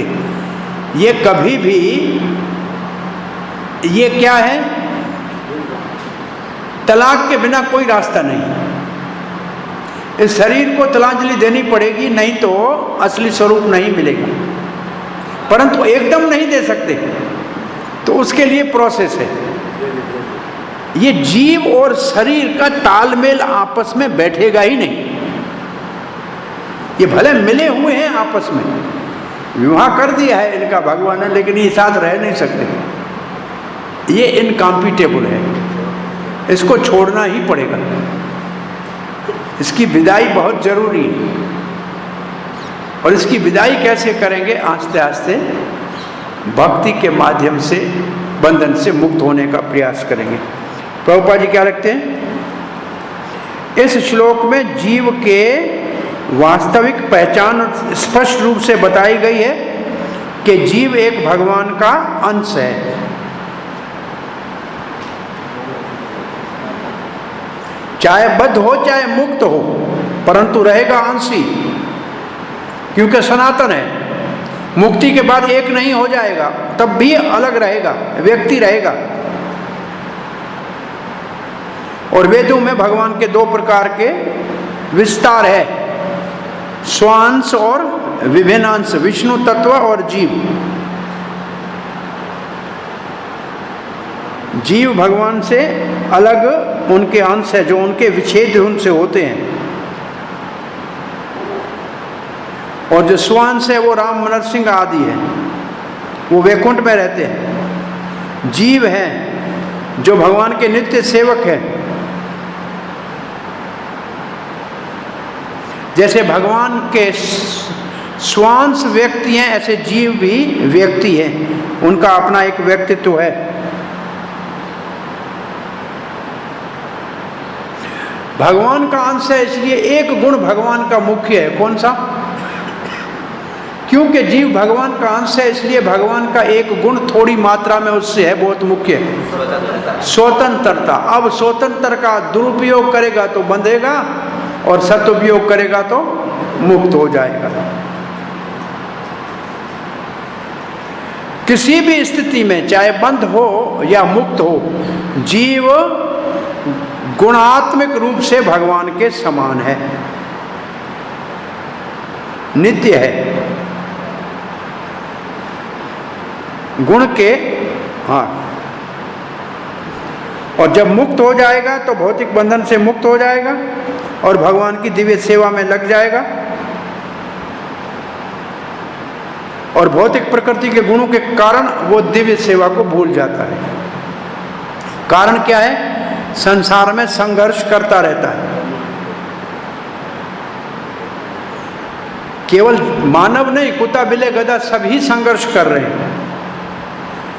ये कभी भी, ये क्या है? तलाक के बिना कोई रास्ता नहीं। इस शरीर को तिलांजलि देनी पड़ेगी, नहीं तो असली स्वरूप नहीं मिलेगा। परंतु एकदम नहीं दे सकते। तो उसके लिए प्रोसेस है। ये जीव और शरीर का तालमेल आपस में बैठेगा ही नहीं। ये भले मिले हुए हैं आपस में, विवाह कर दिया है इनका भगवान ने, लेकिन ये साथ रह नहीं सकते। ये इनकॉम्पिटेबल है, इसको छोड़ना ही पड़ेगा। इसकी विदाई बहुत जरूरी है। और इसकी विदाई कैसे करेंगे? आस्ते आस्ते भक्ति के माध्यम से बंधन से मुक्त होने का प्रयास करेंगे। प्रभुपाद जी क्या लिखते हैं इस श्लोक में? जीव के वास्तविक पहचान स्पष्ट रूप से बताई गई है कि जीव एक भगवान का अंश है। चाहे बद्ध हो चाहे मुक्त हो, परंतु रहेगा अंशी, क्योंकि सनातन है। मुक्ति के बाद एक नहीं हो जाएगा, तब भी अलग रहेगा, व्यक्ति रहेगा। और वेदों में भगवान के दो प्रकार के विस्तार है, स्वांश और विभिन्न अंश, विष्णु तत्व और जीव। जीव भगवान से अलग उनके अंश है जो उनके विच्छेद उनसे होते हैं। और जो स्वांश है वो राम नरसिंह आदि है, वो वैकुंठ में रहते हैं। जीव है जो भगवान के नित्य सेवक है। जैसे भगवान के स्वांश व्यक्ति हैं, ऐसे जीव भी व्यक्ति हैं, उनका अपना एक व्यक्तित्व है। भगवान का अंश है, इसलिए एक गुण भगवान का मुख्य है। कौन सा? क्योंकि जीव भगवान का अंश है, इसलिए भगवान का एक गुण थोड़ी मात्रा में उससे है, बहुत मुख्य है, स्वतंत्रता। अब स्वतंत्र का दुरुपयोग करेगा तो बंधेगा, और सदुपयोग करेगा तो मुक्त हो जाएगा। किसी भी स्थिति में, चाहे बंध हो या मुक्त हो, जीव गुणात्मक रूप से भगवान के समान है, नित्य है। गुण के हाँ। और जब मुक्त हो जाएगा तो भौतिक बंधन से मुक्त हो जाएगा और भगवान की दिव्य सेवा में लग जाएगा। और भौतिक प्रकृति के गुणों के कारण वो दिव्य सेवा को भूल जाता है। कारण क्या है? संसार में संघर्ष करता रहता है। केवल मानव नहीं, कुत्ता बिल्ली गधा सभी संघर्ष कर रहे हैं।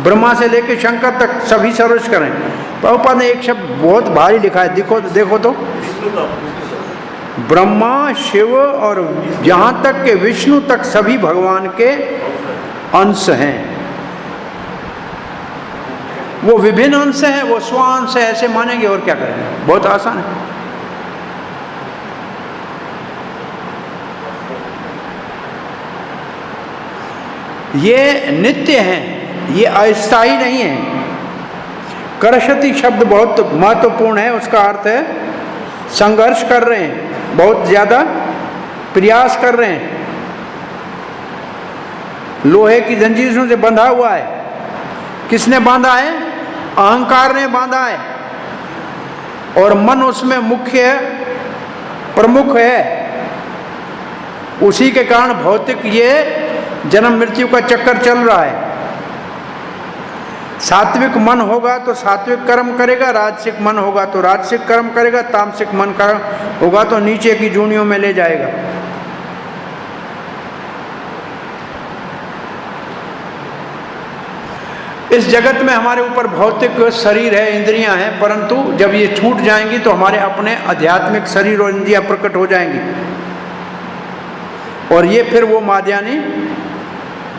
ब्रह्मा से लेकर शंकर तक सभी संघर्ष कर रहे हैं। प्रभुपाद ने एक शब्द बहुत भारी लिखा है, देखो तो, ब्रह्मा, शिव और जहां तक के विष्णु तक सभी भगवान के अंश हैं। वो विभिन्न अंश हैं, वो स्वांश है, ऐसे मानेंगे और क्या करेंगे? बहुत आसान है। ये नित्य हैं, ये अस्थायी नहीं है। करशति शब्द बहुत महत्वपूर्ण है। उसका अर्थ है संघर्ष कर रहे हैं, बहुत ज्यादा प्रयास कर रहे हैं। लोहे की जंजीरों से बंधा हुआ है। किसने बांधा है? अहंकार ने बांधा है। और मन उसमें मुख्य प्रमुख है। उसी के कारण भौतिक ये जन्म मृत्यु का चक्कर चल रहा है। सात्विक मन होगा तो सात्विक कर्म करेगा, राजसिक मन होगा तो राजसिक कर्म करेगा, तामसिक मन कर्म होगा तो नीचे की जूनियों में ले जाएगा। इस जगत में हमारे ऊपर भौतिक शरीर है, इंद्रियां हैं, परंतु जब ये छूट जाएंगी तो हमारे अपने आध्यात्मिक शरीर और इंद्रियां प्रकट हो जाएंगी। और ये फिर वो माध्यानि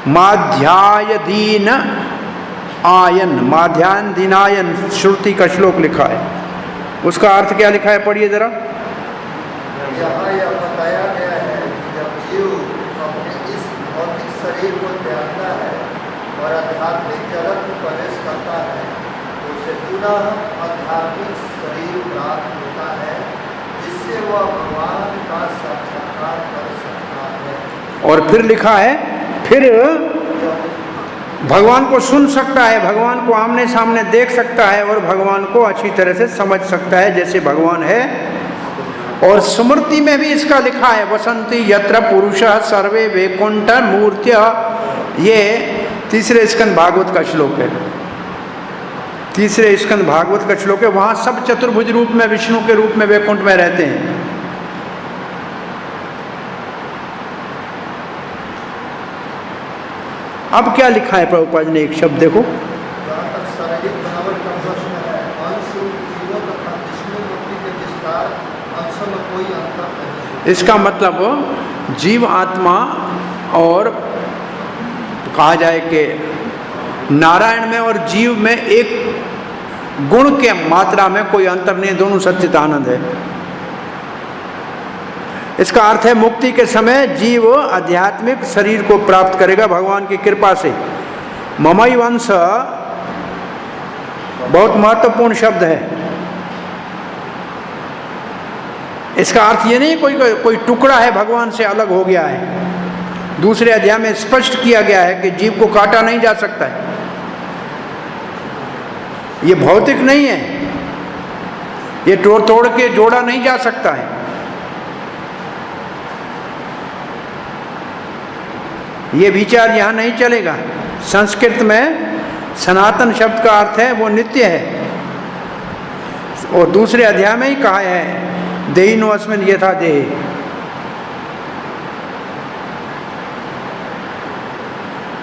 माध्यायदीन आयन, माध्यान दीनायन श्रुति का श्लोक लिखा है। उसका अर्थ क्या लिखा है? पढ़िए जरा। यहाँ यह बताया गया है कि जब जीव अपने इस भौतिक शरीर को त्यागता है और आध्यात्मिक जगत में प्रवेश करता है तो उसे पुनः आध्यात्मिक शरीर प्राप्त होता है, जिससे वह भगवान का साक्षात्कार कर सकता है। और फिर लिखा है, फिर भगवान को सुन सकता है, भगवान को आमने सामने देख सकता है और भगवान को अच्छी तरह से समझ सकता है जैसे भगवान है। और स्मृति में भी इसका लिखा है, वसंती यत्र पुरुषः सर्वे वैकुंठ मूर्त्य। ये तीसरे स्कंद भागवत का श्लोक है, तीसरे स्कंद भागवत का श्लोक है। वहां सब चतुर्भुज रूप में विष्णु के रूप में वैकुंठ में रहते हैं। अब क्या लिखा है प्रभुपाद ने, एक शब्द देखो। जहाँ तक शारीरिक बनावट का प्रश्न है, अंश जीवों तथा विष्णु मूर्ति के विस्तार अंश में कोई अंतर नहीं। इसका मतलब जीव आत्मा और कहा जाए कि नारायण में और जीव में एक गुण के मात्रा में कोई अंतर नहीं, दोनों सच्चिदानंद है। इसका अर्थ है मुक्ति के समय जीव आध्यात्मिक शरीर को प्राप्त करेगा भगवान की कृपा से। ममई वंश बहुत महत्वपूर्ण शब्द है। इसका अर्थ ये नहीं कोई टुकड़ा है भगवान से अलग हो गया है। दूसरे अध्याय में स्पष्ट किया गया है कि जीव को काटा नहीं जा सकता है, ये भौतिक नहीं है, ये तोड़ के जोड़ा नहीं जा सकता है। ये विचार यहाँ नहीं चलेगा। संस्कृत में सनातन शब्द का अर्थ है वो नित्य है, और दूसरे अध्याय में ही कहा है देहिनो अस्मिन् यथा देहे।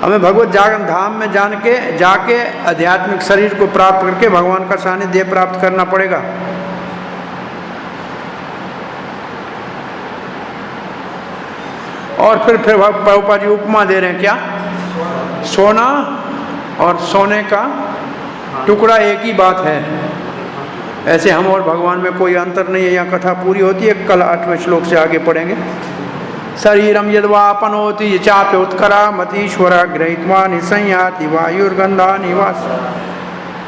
हमें भगवत जागरण धाम में जाके आध्यात्मिक शरीर को प्राप्त करके भगवान का सानिध्य प्राप्त करना पड़ेगा। और फिर प्रभुपाद जी उपमा दे रहे हैं क्या, सोना और सोने का टुकड़ा एक ही बात है। ऐसे हम और भगवान में कोई अंतर नहीं है। यहाँ कथा पूरी होती है, कल 8वें श्लोक से आगे पढ़ेंगे। शरीरम यद्वापनोति चाप्योत्करा मतीश्वरा गृहीत्वा निसंयाति वायुर्गंधा निवास।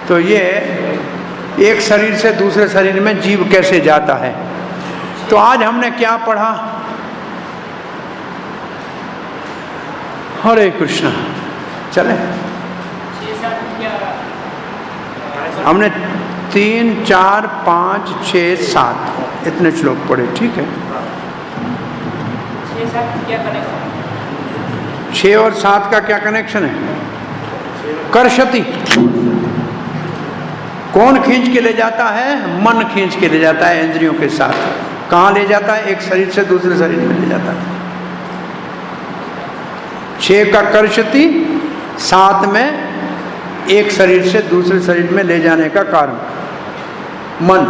तो ये एक शरीर से दूसरे शरीर में जीव कैसे जाता है। तो आज हमने क्या पढ़ा, हरे कृष्णा। चले, हमने 3, 4, 5, 6, 7 इतने श्लोक पढ़े, ठीक है। 6 और 7 का क्या कनेक्शन है? कर्षति, कौन खींच के ले जाता है? मन खींच के ले जाता है इंद्रियों के साथ। कहाँ ले जाता है? एक शरीर से दूसरे शरीर में ले जाता है। 6 का कर्षति, 7 में एक शरीर से दूसरे शरीर में ले जाने का कारण मन।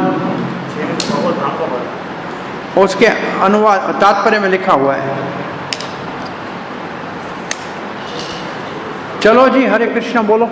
उसके अनुवाद तात्पर्य में लिखा हुआ है। चलो जी, हरे कृष्ण बोलो।